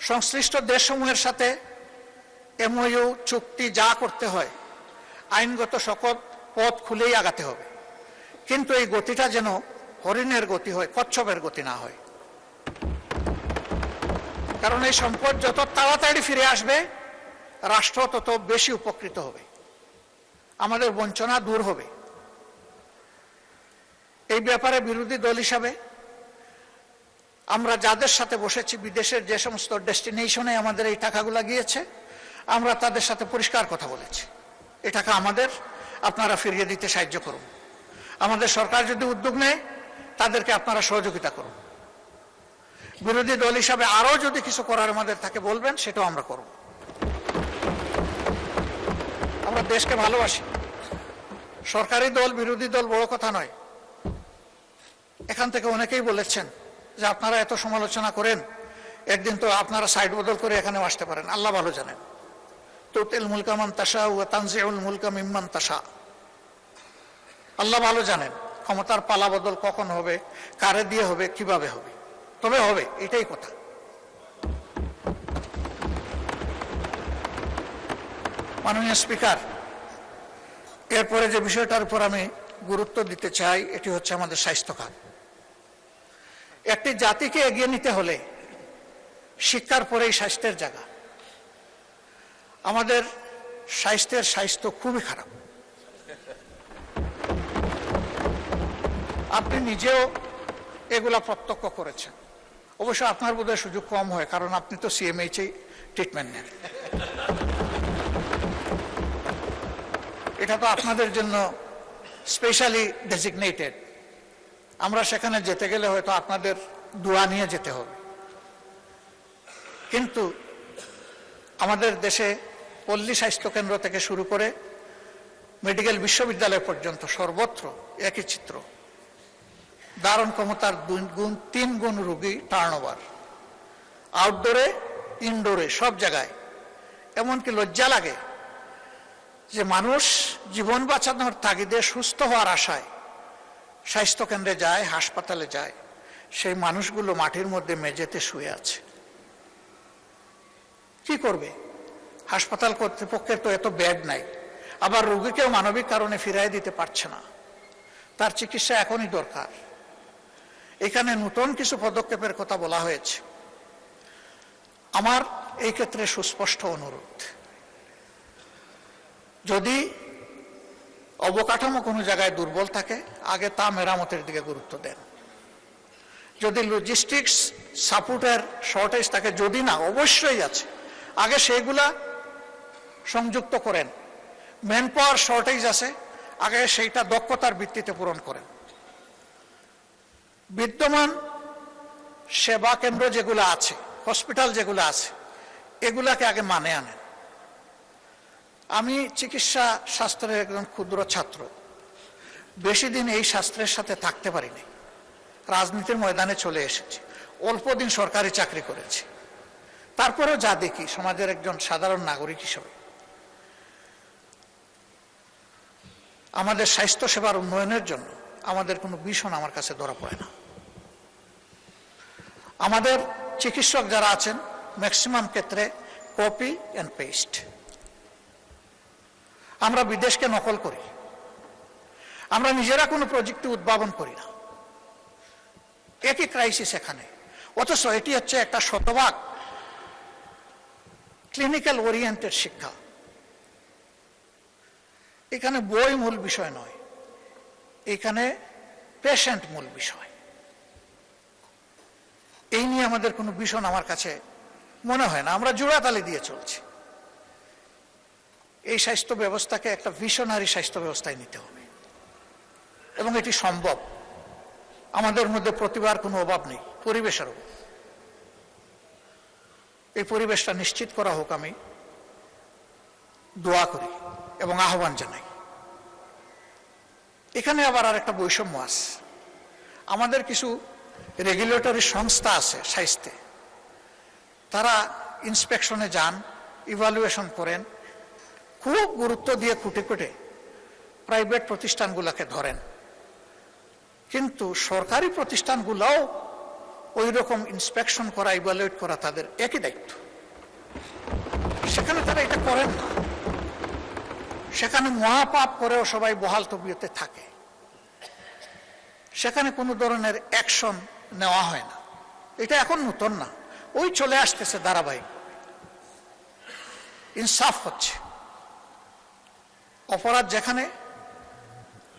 সংশ্লিষ্ট দেশসমূহের সাথে এমওইউ, চুক্তি যা করতে হয়, আইনগত সকল পথ খুলেই আগাতে হবে, কিন্তু এই গতিটা যেন হরিণের গতি হয়, কচ্ছপের গতি না হয়। কারণ এই সম্পদ যত তাড়াতাড়ি ফিরে আসবে, রাষ্ট্র তত বেশি উপকৃত হবে, আমাদের বঞ্চনা দূর হবে। এই ব্যাপারে বিরোধী দল হিসাবে আমরা যাদের সাথে বসেছি, বিদেশের যে সমস্ত ডেস্টিনেশনে আমাদের এই টাকাগুলো গিয়েছে, আমরা তাদের সাথে পরিষ্কার কথা বলেছি, এই টাকা আমাদের, আপনারা ফিরিয়ে দিতে সাহায্য করুন। আমাদের সরকার যদি উদ্যোগ নেয়, তাদেরকে আপনারা সহযোগিতা করুন। বিরোধী দল হিসাবে আরো যদি কিছু করার আমাদের থাকে বলবেন, সেটাও আমরা করব। আমরা দেশকে ভালোবাসি, সরকারি দল বিরোধী দল বড় কথা নয়। এখান থেকে অনেকেই বলেছেন যে আপনারা এত সমালোচনা করেন, একদিন তো আপনারা সাইড বদল করে এখানেও আসতে পারেন। আল্লাহ ভালো জানেন, তুতিল মুলকা মান তাশা ওয়া তানজিউল মুলকা মিম্মান তাশা। আল্লাহ ভালো জানেন ক্ষমতার পালা বদল কখন হবে, কারে দিয়ে হবে, কিভাবে হবে, তবে হবে, এটাই কথা। মাননীয় স্পিকার, এরপরে যে বিষয়টার উপর আমি গুরুত্ব দিতে চাই, এটি হচ্ছে আমাদের স্বাস্থ্য খাত। একটি জাতিকে এগিয়ে নিতে হলে শিক্ষার পরেই স্বাস্থ্যের জায়গা। আমাদের স্বাস্থ্য খুবই খারাপ। আপনি নিজেও এগুলা প্রত্যক্ষ করেছেন। অবশ্য আপনার বোধহয় সুযোগ কম হয়, কারণ আপনি তো সিএমএইচে ট্রিটমেন্ট নেন। এটা তো আপনাদের জন্য স্পেশালি ডেজিগনেটেড। আমরা সেখানে যেতে গেলে হয়তো আপনাদের দোয়া নিয়ে যেতে হবে, কিন্তু আমাদের দেশে পল্লী স্বাস্থ্যকেন্দ্র থেকে শুরু করে মেডিকেল বিশ্ববিদ্যালয় পর্যন্ত সর্বত্র একই চিত্র। ধারণ ক্ষমতার 3 গুণ রোগী টার্নওভার, আউটডোরে ইনডোরে সব জায়গায়। এমনকি লজ্জা লাগে যে মানুষ জীবন বাঁচানোর তাগিদে সুস্থ হওয়ার আশায় স্বাস্থ্যকেন্দ্রে যায়, হাসপাতালে যায়, সেই মানুষগুলো মাটির মধ্যে মেঝেতে শুয়ে আছে। কি করবে? হাসপাতাল কর্তৃপক্ষের তো এত বেড নাই, আবার রোগীকেও মানবিক কারণে ফিরাই দিতে পারছে না। তার চিকিৎসা এখনই দরকার। এখানে নতুন কিছু পদক্ষেপের কথা বলা হয়েছে। আমার এই ক্ষেত্রে সুস্পষ্ট অনুরোধ, যদি অবকাঠামো কোনো জায়গায় দুর্বল থাকে আগে তা মেরামতের দিকে গুরুত্ব দেন। যদি লজিস্টিক্স সাপোর্টের শর্টেজ থাকে, যদি না অবশ্যই আছে, আগে সেইগুলা সংযুক্ত করেন। ম্যান পাওয়ার শর্টেজ আছে, আগে সেইটা দক্ষতার ভিত্তিতে পূরণ করেন। বিদ্যমান সেবা কেন্দ্র যেগুলো আছে, হসপিটাল যেগুলো আছে, এগুলাকে আগে মানে আনেন। আমি চিকিৎসা শাস্ত্রের একজন ক্ষুদ্র ছাত্র, বেশি দিন এই শাস্ত্রের সাথে থাকতে পারিনি। রাজনীতির ময়দানে চলে এসেছি, অল্প দিন সরকারি চাকরি করেছি। তারপরেও যা দেখি সমাজের একজন সাধারণ নাগরিক হিসেবে, আমাদের স্বাস্থ্য সেবার উন্নয়নের জন্য আমাদের কোনো ভীষণ আমার কাছে ধরা পড়ে না। আমাদের চিকিৎসক যারা আছেন ম্যাক্সিমাম ক্ষেত্রে কপি অ্যান্ড পেস্ট। আমরা বিদেশকে নকল করি, আমরা নিজেরা কোনো প্রযুক্তি উদ্ভাবন করি না। একই ক্রাইসিস এখানে, অথচ এটি হচ্ছে একটা শতভাগ ক্লিনিক্যাল ওরিয়েন্টেড শিক্ষা। এখানে বই মূল বিষয় নয়, এখানে পেশেন্ট মূল বিষয়। এই নিয়ে আমাদের কোনো ভীষণ আমার কাছে মনে হয় না। আমরা জোড়াতালি দিয়ে চলছি। এই স্বাস্থ্য ব্যবস্থাকে একটা ভিশনারি স্বাস্থ্য ব্যবস্থায় নিতে হবে এবং এটি সম্ভব। আমাদের মধ্যে প্রতিভার কোনো অভাব নেই, পরিবেশের অভাব। এই পরিবেশটা নিশ্চিত করা হোক, আমি দোয়া করি এবং আহ্বান জানাই। এখানে আবার আর একটা বৈষম্য আছে। আমাদের কিছু রেগুলেটরি সংস্থা আছে স্বাস্থ্যে, তারা ইন্সপেকশনে যান, ইভালুয়েশন করেন, খুব গুরুত্ব দিয়ে খুঁটে খুঁটে প্রাইভেট প্রতিষ্ঠানগুলোকে ধরেন। কিন্তু সরকারি প্রতিষ্ঠানগুলোও ওই রকম ইন্সপেকশন করা, ইভালুয়েট করা তাদের একই দায়িত্ব। সেখানে তারা এটা করেন না। সেখানে মহাপাপ করেও সবাই বহাল তবিয়তে থাকে। সেখানে কোনো ধরনের অ্যাকশন নেওয়া হয় না। এটা এখন নতুন না, ওই চলে আসতেছে ধারাবাহিক। ইনসাফ হচ্ছে। অপরাধ যেখানে,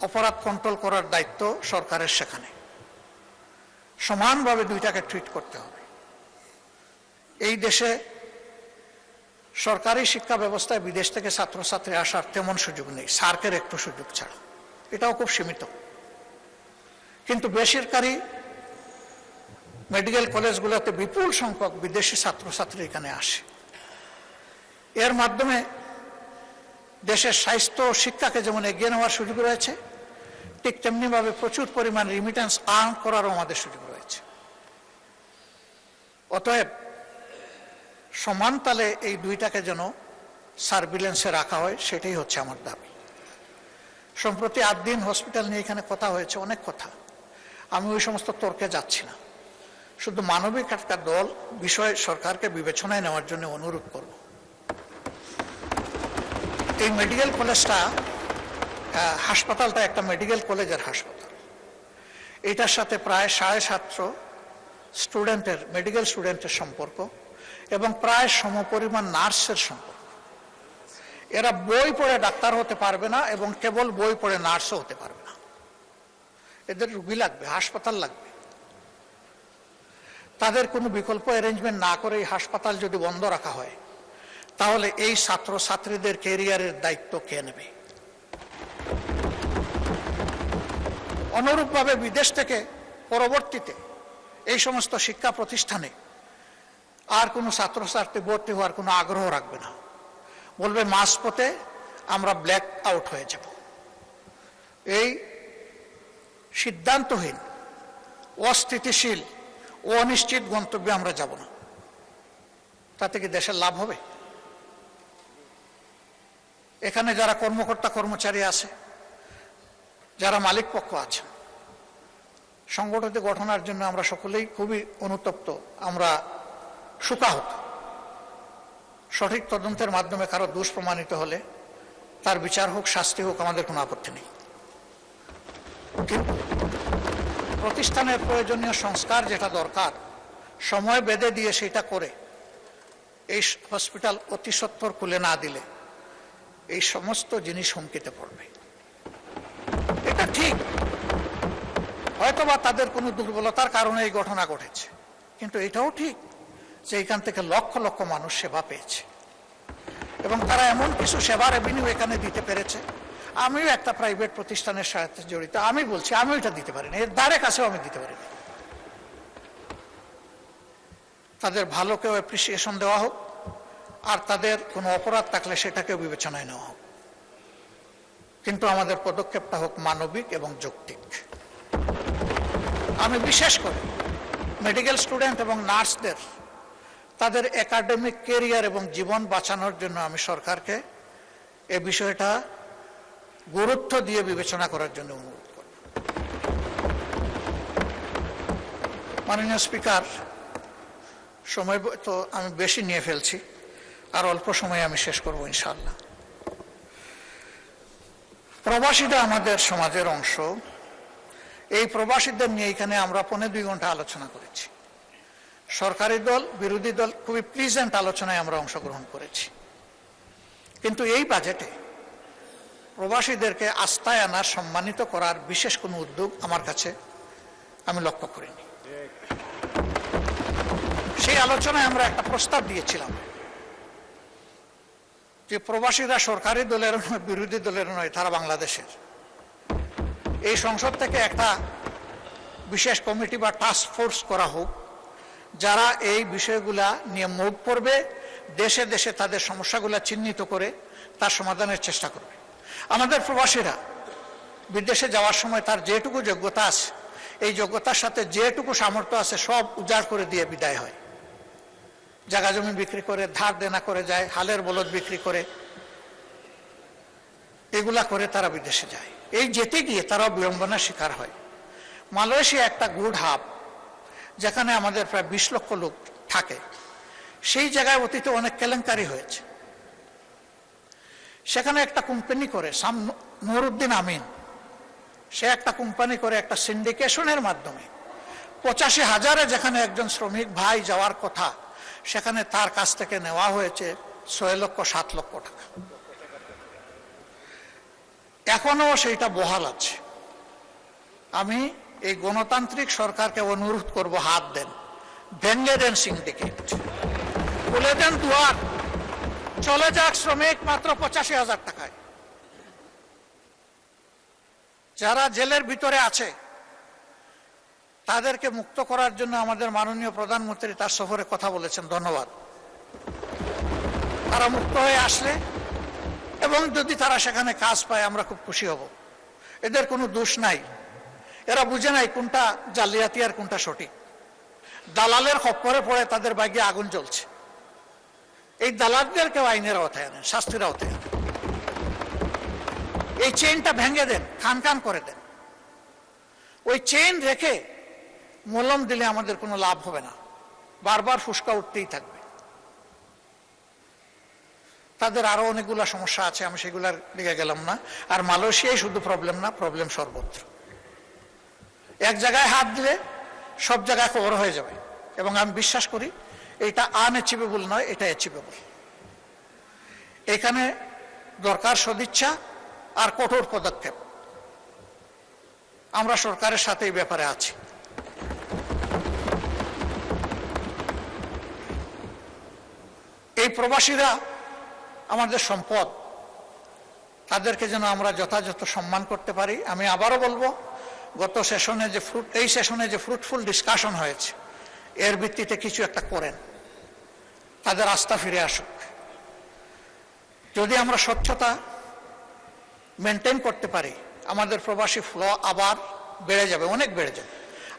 অপরাধ কন্ট্রোল করার দায়িত্ব সরকারের, সেখানে সমানভাবে দুইটাকে ট্রিট করতে হবে। এই দেশে সরকারি শিক্ষা ব্যবস্থায় বিদেশ থেকে ছাত্রছাত্রী আসার তেমন সুযোগ নেই, সার্কের একটু সুযোগ ছাড়া, এটাও খুব সীমিত। কিন্তু বেসরকারি মেডিকেল কলেজগুলোতে বিপুল সংখ্যক বিদেশি ছাত্রছাত্রী এখানে আসে। এর মাধ্যমে দেশের স্বাস্থ্য শিক্ষাকে যেমন এগিয়ে নেওয়ার সুযোগ রয়েছে, ঠিক তেমনিভাবে প্রচুর পরিমাণ রিমিটেন্স আর্ন করারও আমাদের সুযোগ রয়েছে। অতএব সমান তালে এই দুইটাকে যেন সার্ভিলেন্সে রাখা হয়, সেটাই হচ্ছে আমার দাবি। সম্প্রতি 8 দিন হসপিটাল নিয়ে এখানে কথা হয়েছে, অনেক কথা। আমি ওই সমস্ত তর্কে যাচ্ছি না। শুধু মানবিক একটা দল বিষয় সরকারকে বিবেচনায় নেওয়ার জন্য অনুরোধ করব। এই মেডিকেল কলেজটা, হাসপাতালটা একটা মেডিকেল কলেজের হাসপাতাল। এটার সাথে প্রায় 750 স্টুডেন্টের, মেডিকেল স্টুডেন্টের সম্পর্ক এবং প্রায় সমপরিমাণ নার্সের সম্পর্ক। এরা বই পড়ে ডাক্তার হতে পারবে না এবং কেবল বই পড়ে নার্সও হতে পারবে না। এদের রুগী লাগবে, হাসপাতাল লাগবে। তাদের কোনো বিকল্প অ্যারেঞ্জমেন্ট না করে এই হাসপাতাল যদি বন্ধ রাখা হয়, তাহলে এই ছাত্র ছাত্রীদের ক্যারিয়ারের দায়িত্ব কে নেবে? অনুরূপভাবে বিদেশ থেকে পরবর্তীতে এই সমস্ত শিক্ষা প্রতিষ্ঠানে আর কোনো ছাত্রছাত্রী ভর্তি হওয়ার কোনো আগ্রহ রাখবে না, বলবে মাঝপথে আমরা ব্ল্যাক আউট হয়ে যাব। এই সিদ্ধান্তহীন, অস্থিতিশীল ও অনিশ্চিত গন্তব্যে আমরা যাব না। তাতে কি দেশের লাভ হবে? এখানে যারা কর্মকর্তা কর্মচারী আছে, যারা মালিক পক্ষ আছেন, সংগঠিত গঠনের জন্য আমরা সকলেই খুবই অনুতপ্ত, আমরা শোকাহত। সঠিক তদন্তের মাধ্যমে কারো দোষ প্রমাণিত হলে তার বিচার হোক, শাস্তি হোক, আমাদের কোনো আপত্তি নেই। কিন্তু প্রতিষ্ঠানের প্রয়োজনীয় সংস্কার যেটা দরকার, সময় বেঁধে দিয়ে সেটা করে এই হসপিটাল অতি সত্বর খুলে না দিলে এই সমস্ত জিনিস হুমকিতে পড়বে। এটা ঠিক, হয়তোবা তাদের কোনো দুর্বলতার কারণে এই ঘটনা ঘটেছে, কিন্তু এটাও ঠিক যে এখান থেকে লক্ষ লক্ষ মানুষ সেবা পেয়েছে এবং তারা এমন কিছু সেবার রেভিনিউ এখানে দিতে পেরেছে। আমিও একটা প্রাইভেট প্রতিষ্ঠানের সাথে জড়িত, আমি বলছি আমিও এটা দিতে পারিনি, এর ধারে কাছেও আমি দিতে পারিনি। তাদের ভালোকেও অ্যাপ্রিসিয়েশন দেওয়া হোক, আর তাদের কোনো অপরাধ থাকলে সেটাকেও বিবেচনায় নেওয়া হোক, কিন্তু আমাদের পদক্ষেপটা হোক মানবিক এবং যৌক্তিক। আমি বিশেষ করে মেডিকেল স্টুডেন্ট এবং নার্সদের তাদের একাডেমিক ক্যারিয়ার এবং জীবন বাঁচানোর জন্য আমি সরকারকে এ বিষয়টা গুরুত্ব দিয়ে বিবেচনা করার জন্য অনুরোধ করব। মাননীয় স্পিকার, সময় তো আমি বেশি নিয়ে ফেলছি, আর অল্প সময়ে আমি শেষ করব ইনশাআল্লাহ। প্রবাসীরা আমাদের সমাজের অংশ। এই প্রবাসীদের নিয়ে এখানে আমরা 1.5-2 ঘন্টা আলোচনা করেছি। সরকারি দল, বিরোধী দল, খুবই প্লিজেন্ট আলোচনায় আমরা অংশগ্রহণ করেছি, কিন্তু এই বাজেটে প্রবাসীদেরকে আস্থায় আনার, সম্মানিত করার বিশেষ কোনো উদ্যোগ আমার কাছে আমি লক্ষ্য করিনি। সেই আলোচনায় আমরা একটা প্রস্তাব দিয়েছিলাম যে প্রবাসীরা সরকারি দলের নয়, বিরোধী দলের নয়, তারা বাংলাদেশের। এই সংসদ থেকে একটা বিশেষ কমিটি বা টাস্ক ফোর্স করা হোক, যারা এই বিষয়গুলা নিয়ে মুভ করবে, দেশে দেশে তাদের সমস্যাগুলা চিহ্নিত করে তার সমাধানের চেষ্টা করবে। আমাদের প্রবাসীরা বিদেশে যাওয়ার সময় তার যেটুকু যোগ্যতা আছে, এই যোগ্যতার সাথে যেটুকু সামর্থ্য আছে সব উজাড় করে দিয়ে বিদায় হয়। জায়গা জমি বিক্রি করে, ধার দেনা করে যায়, হালের বলদ বিক্রি করে, এগুলা করে তারা বিদেশে যায়। এই যেতে গিয়ে তারাও বিড়ম্বনার শিকার হয়। মালয়েশিয়া একটা গুড হাব, যেখানে আমাদের প্রায় 20 লক্ষ লোক থাকে, সেই জায়গায় অতীতে অনেক কেলেঙ্কারি হয়েছে। সেখানে একটা কোম্পানি করে, নুরুদ্দিন আমিন, সে একটা কোম্পানি করে একটা সিন্ডিকেশনের মাধ্যমে 85,000-এ যেখানে একজন শ্রমিক ভাই যাওয়ার কথা, সেখানে তার কাছ থেকে নেওয়া হয়েছে 6-7 লক্ষ টাকা। এখনো সেইটা বহাল আছে। আমি এই গণতান্ত্রিক সরকারকে অনুরোধ করব, হাত দেন, ভেঙে দেন সিন্ডিকেট, খুলে দেন দুয়ার, চলে যাক শ্রমিক মাত্র 85,000 টাকায়। যারা জেলের ভিতরে আছে তাদেরকে মুক্ত করার জন্য আমাদের মাননীয় প্রধানমন্ত্রী তার সফরে কথা বলেছেন, ধন্যবাদ। তারা মুক্ত হয়ে আসলে এবং যদি তারা সেখানে কাজ পায় আমরা খুব খুশি হব। এদের কোনো দোষ নাই, এরা বুঝে নাই কোনটা জালিয়াতি আর কোনটা সঠিক। দালালের খপ্পরে পড়ে তাদের ভাগ্যে আগুন জ্বলছে। এই দালালদেরকেও আইনের আওতায় আনেন, শাস্তির আওতায় আনেন। এই চেইনটা ভেঙে দেন, খান খান করে দেন। ওই চেইন রেখে মলম দিলে আমাদের কোনো লাভ হবে না, বারবার ফুসকা উঠতেই থাকবে। তাদের আরো অনেকগুলো সমস্যা আছে, আমি সেগুলার দিকে গেলাম না। আর মালয়েশিয়ায় শুধু প্রবলেম না, প্রবলেম সর্বত্র। এক জায়গায় হাত দিলে সব জায়গায় কভার হয়ে যাবে, এবং আমি বিশ্বাস করি এটা আনঅ্যাচিভেবল নয়, এটা অ্যাচিভেবল। এখানে দরকার সদিচ্ছা আর কঠোর পদক্ষেপ। আমরা সরকারের সাথে এই ব্যাপারে আছি। এই প্রবাসীরা আমাদের সম্পদ, তাদেরকে যেন আমরা যথাযথ সম্মান করতে পারি। আমি আবারও বলবো, গত সেশনে এই সেশনে যে ফ্রুটফুল ডিসকাশন হয়েছে, এর ভিত্তিতে কিছু একটা করেন। তাদের আস্থা ফিরে আসুক। যদি আমরা স্বচ্ছতা মেনটেন করতে পারি, আমাদের প্রবাসী ফ্লো আবার বেড়ে যাবে, অনেক বেড়ে যাবে।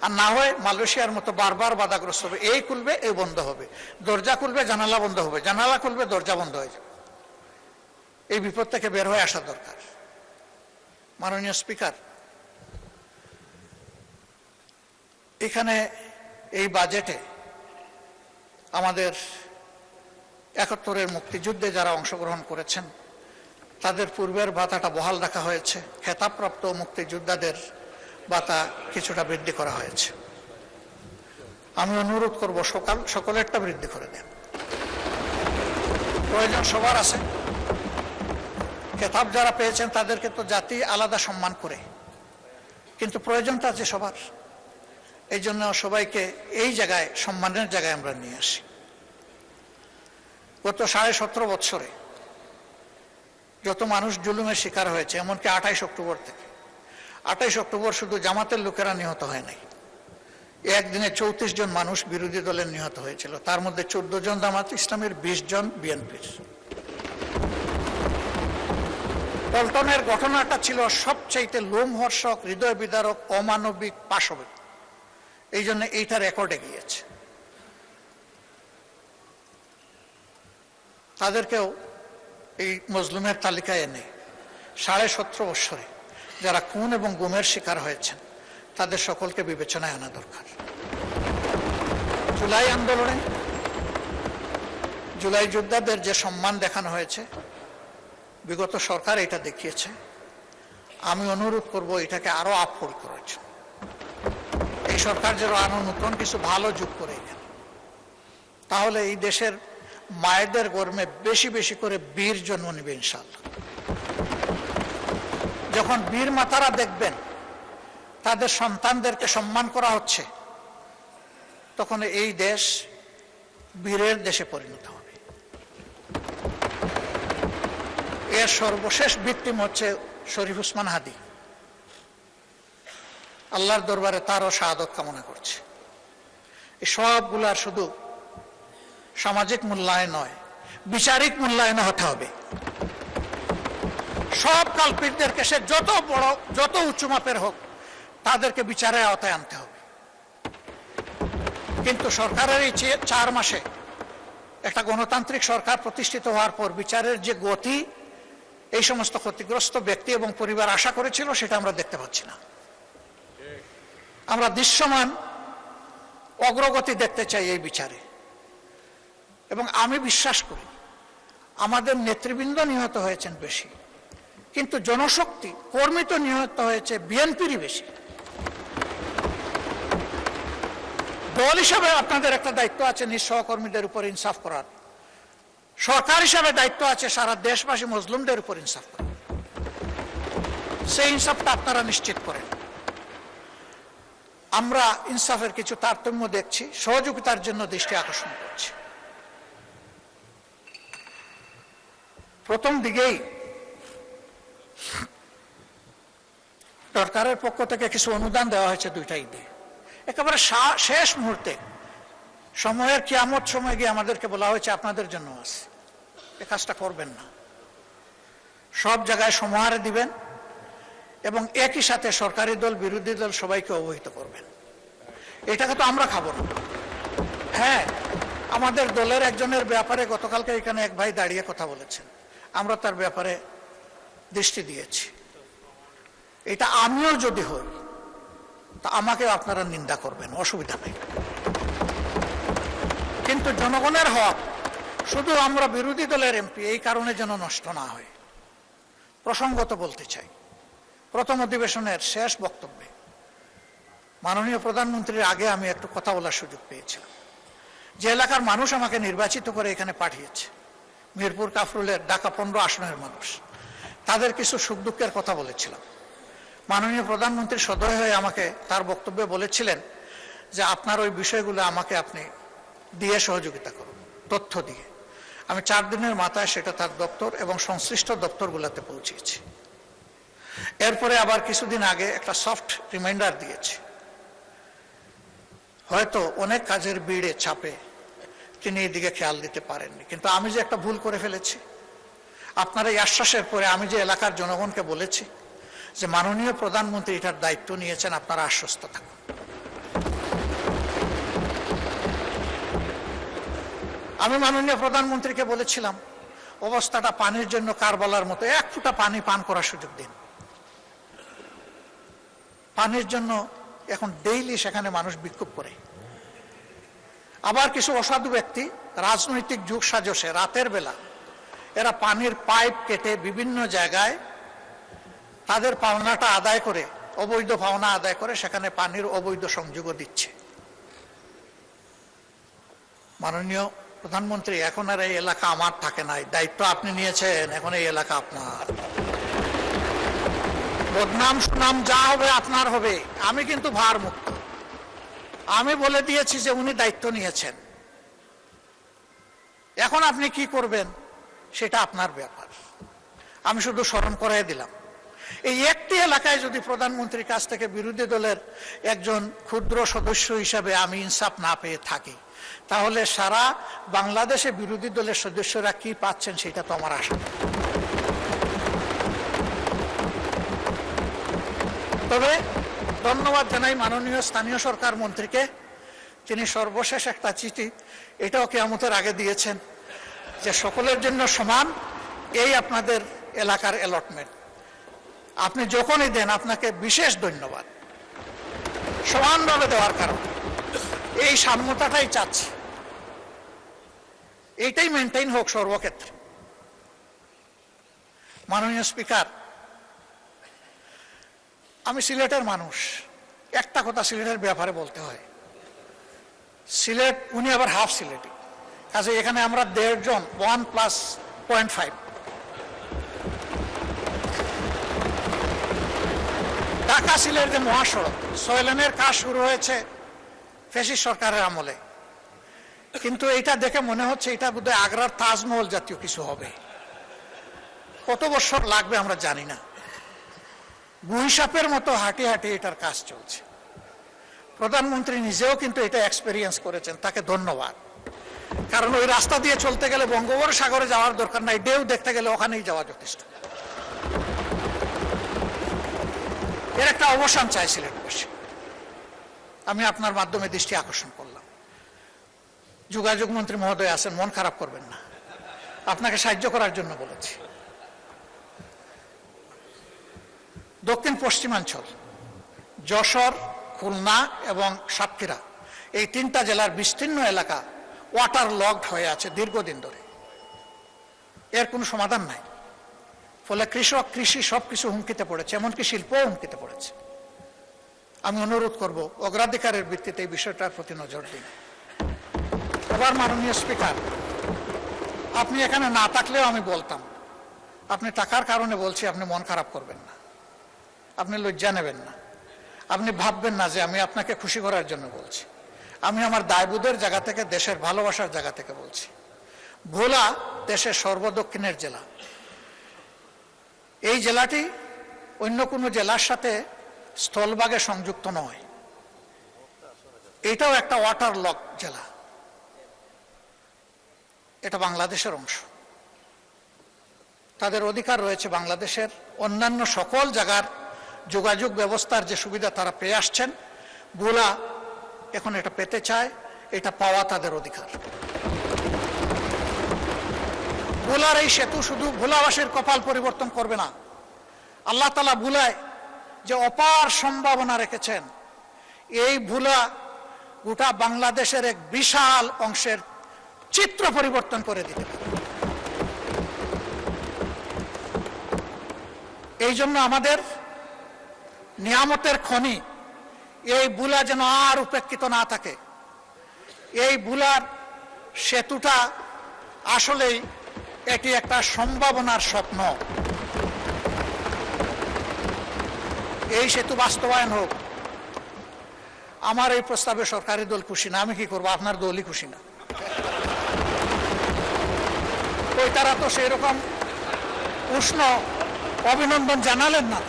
আর না হয় মালয়েশিয়ার মতো বারবার বাধাগ্রস্ত হবে, এই খুলবে এই বন্ধ হবে, দরজা খুলবে জানালা বন্ধ হবে, জানালা খুলবে দরজা বন্ধ হয়ে যাবে। এই বিপদ থেকে বের হয়ে আসা দরকার। মাননীয় স্পিকার, এখানে এই বাজেটে আমাদের ৭১-এর মুক্তিযুদ্ধে যারা অংশগ্রহণ করেছেন তাদের পূর্বের ভাতাটা বহাল রাখা হয়েছে। খেতাবপ্রাপ্ত মুক্তিযোদ্ধাদের ভাতা কিছুটা বৃদ্ধি করা হয়েছে। আমি অনুরোধ করব সকলেরটা বৃদ্ধি করে দেন। প্রয়োজন সবার আছে। খেতাব যারা পেয়েছেন তাদেরকে তো জাতি আলাদা সম্মান করে, কিন্তু প্রয়োজনটা আছে সবার। এই জন্য সবাইকে এই জায়গায় সম্মানের জায়গায় আমরা নিয়ে আসি। গত 17.5 বছরে যত মানুষ জুলুমের শিকার হয়েছে, এমনকি 28 অক্টোবর থেকে, 28 অক্টোবর শুধু জামাতের লোকেরা নিহত হয় নাই, একদিনে 34 জন মানুষ বিরোধী দলের নিহত হয়েছিল। তার মধ্যে 14 জন জামাত ইসলামের, 20 জন বিএনপির। পল্টনের ঘটনাটা ছিল সবচাইতে লোমহর্ষক, হৃদয় বিদারক, অমানবিক, পাশবিক। এই জন্য এইটা রেকর্ডে গিয়েছে। তাদেরকেও এই মজলুমের তালিকায় এনে 17.5 বছরে যারা খুন এবং গুমের শিকার হয়েছেন তাদের সকলকে বিবেচনায় আনা দরকার। জুলাই আন্দোলনে জুলাই যোদ্ধাদের যে সম্মান দেখানো হয়েছে, বিগত সরকার এটা দেখিয়েছে। আমি অনুরোধ করব এটাকে আরো আপহোল্ড করার জন্য। এই সরকার যেন আরো নতুন কিছু ভালো যোগ করে এখানে, তাহলে এই দেশের মায়েদের গর্মে বেশি বেশি করে বীর জন্ম নেবে ইনশাআল্লাহ। যখন বীর মাতারা দেখবেন তাদের সন্তানদেরকে সম্মান করা হচ্ছে, তখন এই দেশ বীরের দেশে পরিণত হবে। এর সর্বশেষ ভিকটিম হচ্ছে শরীফ ওসমান হাদি। আল্লাহর দরবারে তারও শাহাদত কামনা করছে। এই সবগুলার শুধু সামাজিক মূল্যায়ন নয়, বিচারিক মূল্যায়ন হতে হবে। সব কালপিটদেরকে, সে যত বড় যত উঁচু মাপের হোক, তাদেরকে বিচারের আওতায় আনতে হবে। কিন্তু সরকারের এই 4 মাসে একটা গণতান্ত্রিক সরকার প্রতিষ্ঠিত হওয়ার পর বিচারের যে গতি এই সমস্ত ক্ষতিগ্রস্ত ব্যক্তি এবং পরিবার আশা করেছিল, সেটা আমরা দেখতে পাচ্ছি না। আমরা দৃশ্যমান অগ্রগতি দেখতে চাই এই বিচারে। এবং আমি বিশ্বাস করি আমাদের নেতৃবৃন্দ নিহত হয়েছেন বেশি, কিন্তু জনশক্তি, কর্মী তো নিহত হয়েছে বিএনপিরই বেশি। দল হিসাবে আপনাদের একটা দায়িত্ব আছে নিজ সহকর্মীদের উপর ইনসাফ করার। সরকার হিসাবে দায়িত্ব আছে সারা দেশবাসী মজলুমদের উপর ইনসাফ করার। সেই ইনসাফটা আপনারা নিশ্চিত করেন। আমরা ইনসাফের কিছু তারতম্য দেখছি, সহযোগিতার জন্য দৃষ্টি আকর্ষণ করছি। প্রথম দিকেই সরকারের পক্ষ থেকে কিছু অনুদান দেওয়া হয়েছে 2টা ঈদে। একেবারে শেষ মুহূর্তে সময়ের কিয়ামত সময় গিয়ে আমাদেরকে বলা হয়েছে আপনাদের জন্য আছে, এ কাজটা করবেন না। সব জায়গায় সমাহারে দিবেন এবং একই সাথে সরকারি দল বিরোধী দল সবাইকে অবহিত করবেন। এটাকে তো আমরা খাবো না। হ্যাঁ, আমাদের দলের একজনের ব্যাপারে গতকালকে এখানে এক ভাই দাঁড়িয়ে কথা বলেছেন, আমরা তার ব্যাপারে দৃষ্টি দিয়েছি। এটা আমিও যদি হই তা আমাকে আপনারা নিন্দা করবেন, অসুবিধা নেই। কিন্তু জনগণের হক শুধু আমরা বিরোধী দলের এমপি এই কারণে যেন নষ্ট না হয়। প্রসঙ্গত বলতে চাই, প্রথম অধিবেশনের শেষ বক্তব্যে মাননীয় প্রধানমন্ত্রীর আগে আমি একটু কথা বলার সুযোগ পেয়েছিলাম। যে এলাকার মানুষ আমাকে নির্বাচিত করে এখানে পাঠিয়েছে, মিরপুর কাফরুলের ঢাকা 15 আসনের মানুষ, তাদের কিছু সুখ দুঃখের কথা বলেছিলাম। মাননীয় প্রধানমন্ত্রী সদয় হয়ে আমাকে তার বক্তব্যে বলেছিলেন যে আপনার ওই বিষয়গুলো আমাকে আপনি দিয়ে সহযোগিতা করুন, তথ্য দিয়ে। আমি 4 দিনের মাথায় সেটা তার দপ্তর এবং সংশ্লিষ্ট দপ্তরগুলোতে পৌঁছেছি। এরপরে আবার কিছুদিন আগে একটা সফট রিমাইন্ডার দিয়েছি। হয়তো অনেক কাজের ভিড়ে চাপে তিনি এদিকে খেয়াল দিতে পারেননি। কিন্তু আমি যে একটা ভুল করে ফেলেছি, আপনার এই আশ্বাসের পরে আমি যে এলাকার জনগণকে বলেছি যে মাননীয় প্রধানমন্ত্রী এটার দায়িত্ব নিয়েছেন, আপনারা আশ্বস্ত থাকুন। আমি মাননীয় প্রধানমন্ত্রীকে বলেছিলাম, অবস্থাটা পানির জন্য কারবালার মতো, এক ফোঁটা পানি পান করার সুযোগ দিন। পানির জন্য এখন ডেইলি সেখানে মানুষ বিক্ষোভ করে। আবার কিছু অসাধু ব্যক্তি রাজনৈতিক যুগ সাজসে রাতের বেলা এরা পানির পাইপ কেটে বিভিন্ন জায়গায় তাদের পাওনাটা আদায় করে, অবৈধ পাওনা আদায় করে সেখানে পানির অবৈধ সংযোগও দিচ্ছে। মাননীয় প্রধানমন্ত্রী, এখন আর এই এলাকা আমার থাকে নাই, দায়িত্ব আপনি নিয়েছেন, এখন এই এলাকা আপনার। বদনাম সুনাম যা হবে আপনার হবে, আমি কিন্তু ভার মুক্ত। আমি বলে দিয়েছি যে উনি দায়িত্ব নিয়েছেন, এখন আপনি কি করবেন সেটা আপনার ব্যাপার। আমি শুধু স্মরণ করাই দিলাম, এই একটি এলাকায় যদি প্রধানমন্ত্রীর কাছ থেকে বিরোধী দলের একজন ক্ষুদ্র সদস্য হিসাবে আমি ইনসাফ না পেয়ে থাকি, তাহলে সারা বাংলাদেশে বিরোধী দলের সদস্যরা কি পাচ্ছেন সেটা তো আমার আশা। তবে ধন্যবাদ জানাই মাননীয় স্থানীয় সরকার মন্ত্রীকে, তিনি সর্বশেষ একটা চিঠি এটাও কিয়ামতের আগে দিয়েছেন যে সকলের জন্য সমান, এই আপনাদের এলাকার অ্যালটমেন্ট আপনি যখনই দেন আপনাকে বিশেষ ধন্যবাদ, সমানভাবে দেওয়ার কারণে এই সাম্যতাটাই চাচ্ছি, এইটাই মেনটেইন হোক সর্বক্ষেত্রে। মাননীয় স্পিকার, আমি সিলেটের মানুষ, একটা কথা সিলেটের ব্যাপারে বলতে হয়, সিলেট উনি আবার হাফ সিলেটি, কাজে এখানে আমরা 1.5 জন 1+0.5। ঢাকা সিলেট যে মহাসড়ক 6 লেনের কাজ শুরু হয়েছে ফ্যাসিস্ট সরকারের আমলে, কিন্তু এটা দেখে মনে হচ্ছে এটা বোধহয় আগ্রার তাজমহল জাতীয় কিছু হবে। কত বছর লাগবে আমরা জানি না, গুইসাপের মতো হাঁটি হাঁটি এটার কাজ চলছে। প্রধানমন্ত্রী নিজেও কিন্তু এটা এক্সপেরিয়েন্স করেছেন, তাকে ধন্যবাদ। কারণ ওই রাস্তা দিয়ে চলতে গেলে বঙ্গোপসাগরে যাওয়ার দরকার নাই, ঢেউ দেখতে গেলে ওখানেই যাওয়া যথেষ্ট। এর একটা অবসান চাই সিলেটবাসী। আমি আপনার মাধ্যমে দৃষ্টি আকর্ষণ করলাম, যোগাযোগ মন্ত্রী মহোদয় আছেন, মন খারাপ করবেন না, আপনাকে সাহায্য করার জন্য বলেছি। দক্ষিণ পশ্চিমাঞ্চল যশোর, খুলনা এবং সাতক্ষীরা এই 3টা জেলার বিস্তীর্ণ এলাকা ওয়াটার লগড হয়ে আছে দীর্ঘদিন ধরে, এর কোনো সমাধান নাই। ফলে কৃষক, কৃষি সবকিছু হুমকিতে পড়েছে, এমনকি শিল্পও হুমকিতে পড়েছে। আমি অনুরোধ করব অগ্রাধিকারের ভিত্তিতে এই বিষয়টার প্রতি নজর দিন। এবার মাননীয় স্পিকার, আপনি এখানে না থাকলেও আমি বলতাম, আপনি টাকার কারণে বলছি, আপনি মন খারাপ করবেন না, আপনি লজ্জা নেবেন না, আপনি ভাববেন না যে আমি আপনাকে খুশি করার জন্য বলছি। আমি আমার দায়বোধের জায়গা থেকে, দেশের ভালোবাসার জায়গা থেকে বলছি। ভোলা দেশের সর্বদক্ষিণের জেলা, এই জেলাটি অন্য কোনো জেলার সাথে স্থলভাগে সংযুক্ত নয়, এটাও একটা ওয়াটার লক জেলা, এটা বাংলাদেশের অংশ। তাদের অধিকার রয়েছে বাংলাদেশের অন্যান্য সকল জায়গার যোগাযোগ ব্যবস্থার যে সুবিধা তারা পেয়ে আসছেন, ভোলা এখন এটা পেতে চায়, এটা পাওয়া তাদের অধিকার। ভোলার এই সেতু শুধু ভোলাবাসীর কপাল পরিবর্তন করবে না, আল্লাহ তাআলা ভোলায় যে অপার সম্ভাবনা রেখেছেন, এই ভোলা গোটা বাংলাদেশের এক বিশাল অংশের চিত্র পরিবর্তন করে দিতে পারে। এই জন্য আমাদের নিয়ামতের খনি এই ভোলা যেন আর উপেক্ষিত না থাকে। এই ভোলার সেতুটা আসলেই এটি একটা সম্ভাবনার স্বপ্ন। এই সেতু বাস্তবায়ন হোক। আমার এই প্রস্তাবে সরকারি দল খুশি না, আমি কি করবো, আপনার দলই খুশি না। ওই তারা তো সেই রকম উষ্ণ অভিনন্দন জানালেন না।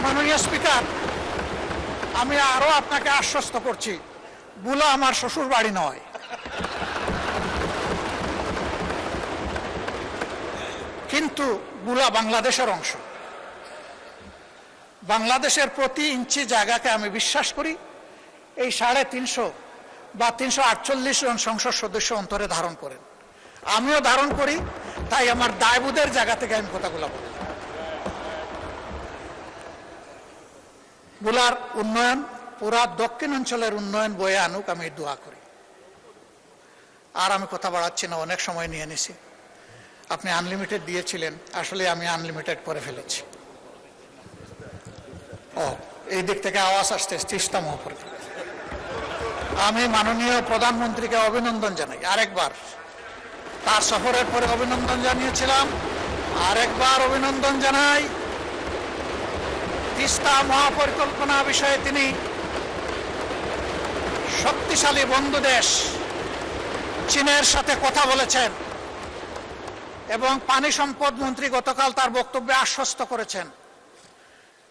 মাননীয় স্পিকার, আমি আরো আপনাকে আশ্বস্ত করছি, বুলা আমার শ্বশুর বাড়ি নয়। কিন্তু বুলা বাংলাদেশের অংশ। বাংলাদেশের প্রতি ইঞ্চি জায়গাকে আমি বিশ্বাস করি এই 350 বা 348 জন সংসদ সদস্য অন্তরে ধারণ করেন, আমিও ধারণ করি। তাই আমার দায়বোধের জায়গা থেকে আমি কথাগুলো বলি। বুলার উন্নয়ন, পুরা দক্ষিণ অঞ্চলের উন্নয়ন বয়ে আনুক, আমি দোয়া করি। আর আমি কথা বাড়াচ্ছি না, অনেক সময় নিয়ে নিছি। আপনি আনলিমিটেড দিয়েছিলেন, আসলে আমি আনলিমিটেড করে ফেলেছি। ও, এই দিক থেকে আওয়াজ আসছে তিস্তা মহাপরিকল্পনা। আমি মাননীয় প্রধানমন্ত্রীকে অভিনন্দন জানাই আরেকবার। তার সফরের পরে অভিনন্দন জানিয়েছিলাম, আরেকবার অভিনন্দন জানাই। তিস্তা মহাপরিকল্পনা বিষয়ে তিনি শক্তিশালী বন্ধু দেশ চীনের সাথে কথা বলেছেন এবং পানি সম্পদ মন্ত্রী গতকাল তার বক্তব্যে আশ্বস্ত করেছেন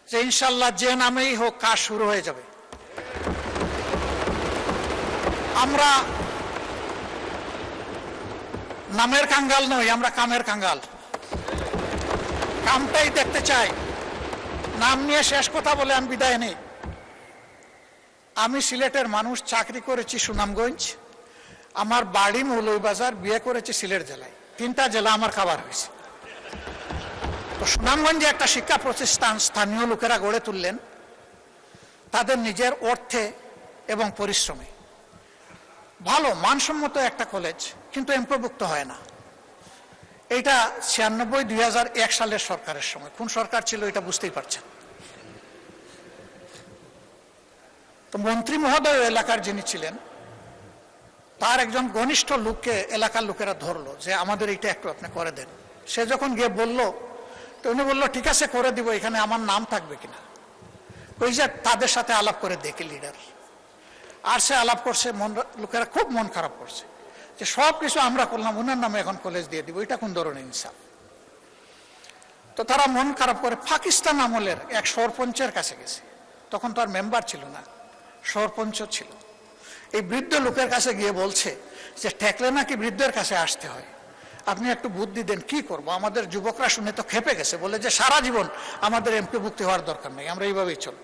যে ইনশাল্লাহ যে নামেই হোক কাজ শুরু হয়ে যাবে। আমরা নামের কাঙ্গাল নই, আমরা কামের কাঙ্গাল। কামটাই দেখতে চাই। নাম নিয়ে শেষ কথা বলে আমি বিদায় নেই। আমি সিলেটের মানুষ, চাকরি করেছি সুনামগঞ্জ, আমার বাড়ি মৌলভীবাজার, বিয়ে করেছি সিলেট জেলায়। 3টা জেলা আমার খাবার হয়েছে। তো সুনামগঞ্জে একটা শিক্ষা প্রতিষ্ঠান স্থানীয় লোকেরা গড়ে তুললেন তাদের নিজের অর্থে এবং পরিশ্রমে। ভালো মানসম্মত একটা কলেজ, কিন্তু এমপিওভুক্ত হয় না। এইটা 96-2001 সালের সরকারের সময়। কোন সরকার ছিল এটা বুঝতেই পারছেন। তো মন্ত্রী মহোদয় এলাকার যিনি ছিলেন, তার একজন ঘনিষ্ঠ লোককে এলাকার লোকেরা ধরলো যে আমাদের এইটা একটু আপনি করে দেন। সে যখন গিয়ে বলল, তো উনি বললো ঠিক আছে করে দিব, এখানে আমার নাম থাকবে কিনা। ওই যে তাদের সাথে আলাপ করে দেখি লিডার, আর সে আলাপ করছে, লোকেরা খুব মন খারাপ করছে যে সব কিছু আমরা করলাম, ওনার নামে এখন কলেজ দিয়ে দিব, এটা কোন ধরনের ইনসাফ। তো তারা মন খারাপ করে পাকিস্তান আমলের এক সরপঞ্চের কাছে গেছে। তখন তো আর মেম্বার ছিল না, সরপঞ্চ ছিল। এই বৃদ্ধ লোকের কাছে গিয়ে বলছে যে ঠেকলে নাকি বৃদ্ধের কাছে আসতে হয়, আপনি একটু বুদ্ধি দেন, কি করব। আমাদের যুবকরা শুনে তো খেপে গেছে, বলে যে সারা জীবন আমাদের এমপিভুক্তি হওয়ার দরকার নেই, আমরা এইভাবেই চলব।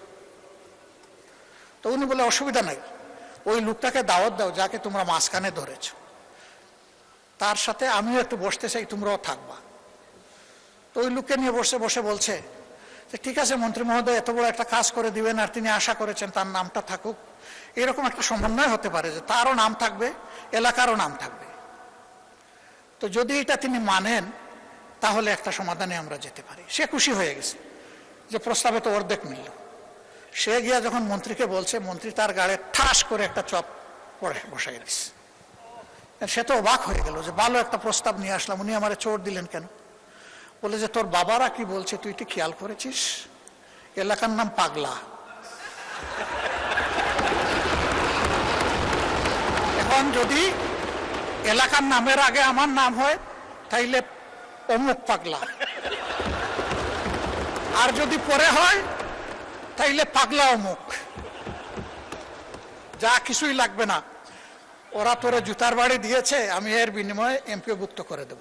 তো উনি বলে অসুবিধা নাই, ওই লোকটাকে দাওয়াত দাও যাকে তোমরা মাঝখানে ধরেছ, তার সাথে আমিও একটু বসতে চাই, তোমরাও থাকবা। তো ওই লোককে নিয়ে বসে বসে বলছে যে ঠিক আছে মন্ত্রী মহোদয়, এত বড় একটা কাজ করে দিবেন, আর তিনি আশা করেছেন তার নামটা থাকুক। এরকম একটা সমন্বয় হতে পারে যে তারও নাম থাকবে, এলাকারও নাম থাকবে। তো যদি এটা তিনি মানেন তাহলে একটা সমাধানে আমরা যেতে পারি। সে খুশি হয়ে গেছে যে প্রস্তাবে তো অর্ধেক মিলল। সে গিয়া যখন মন্ত্রীকে বলছে, মন্ত্রী তার গাড়ে ঠাস করে একটা চপ পড়ে বসাই দিচ্ছে। সে তো অবাক হয়ে গেল যে ভালো একটা প্রস্তাব নিয়ে আসলাম, উনি আমারে চোর দিলেন কেন। বলে যে তোর বাবারা কি বলছে তুই কি খেয়াল করেছিস, এলাকার নাম পাগলা। এখন যদি এলাকার নামের আগে আমার নাম হয় তাইলে অমুক পাগলা, আর যদি পরে হয় তাইলে পাগলা অমুক। যা কিছুই লাগবে না, ওরা তোরে জুতার বাড়ি দিয়েছে, আমি এর বিনিময়ে এমপিওভুক্ত করে দেব।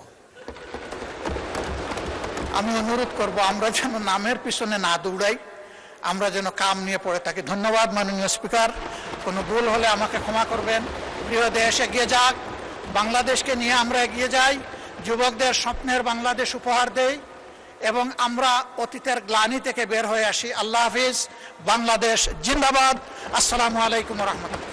আমি অনুরোধ করব আমরা যেন নামের পিছনে না দৌড়াই, আমরা যেন কাম নিয়ে পড়ে থাকি। ধন্যবাদ মাননীয় স্পিকার, কোনো ভুল হলে আমাকে ক্ষমা করবেন। প্রিয় দেশ এগিয়ে যাক, বাংলাদেশকে নিয়ে আমরা এগিয়ে যাই, যুবকদের স্বপ্নের বাংলাদেশ উপহার দেই এবং আমরা অতীতের গ্লানি থেকে বের হয়ে আসি। আল্লাহ হাফিজ, বাংলাদেশ জিন্দাবাদ। আসসালামু আলাইকুম রহমতুল্লাহ।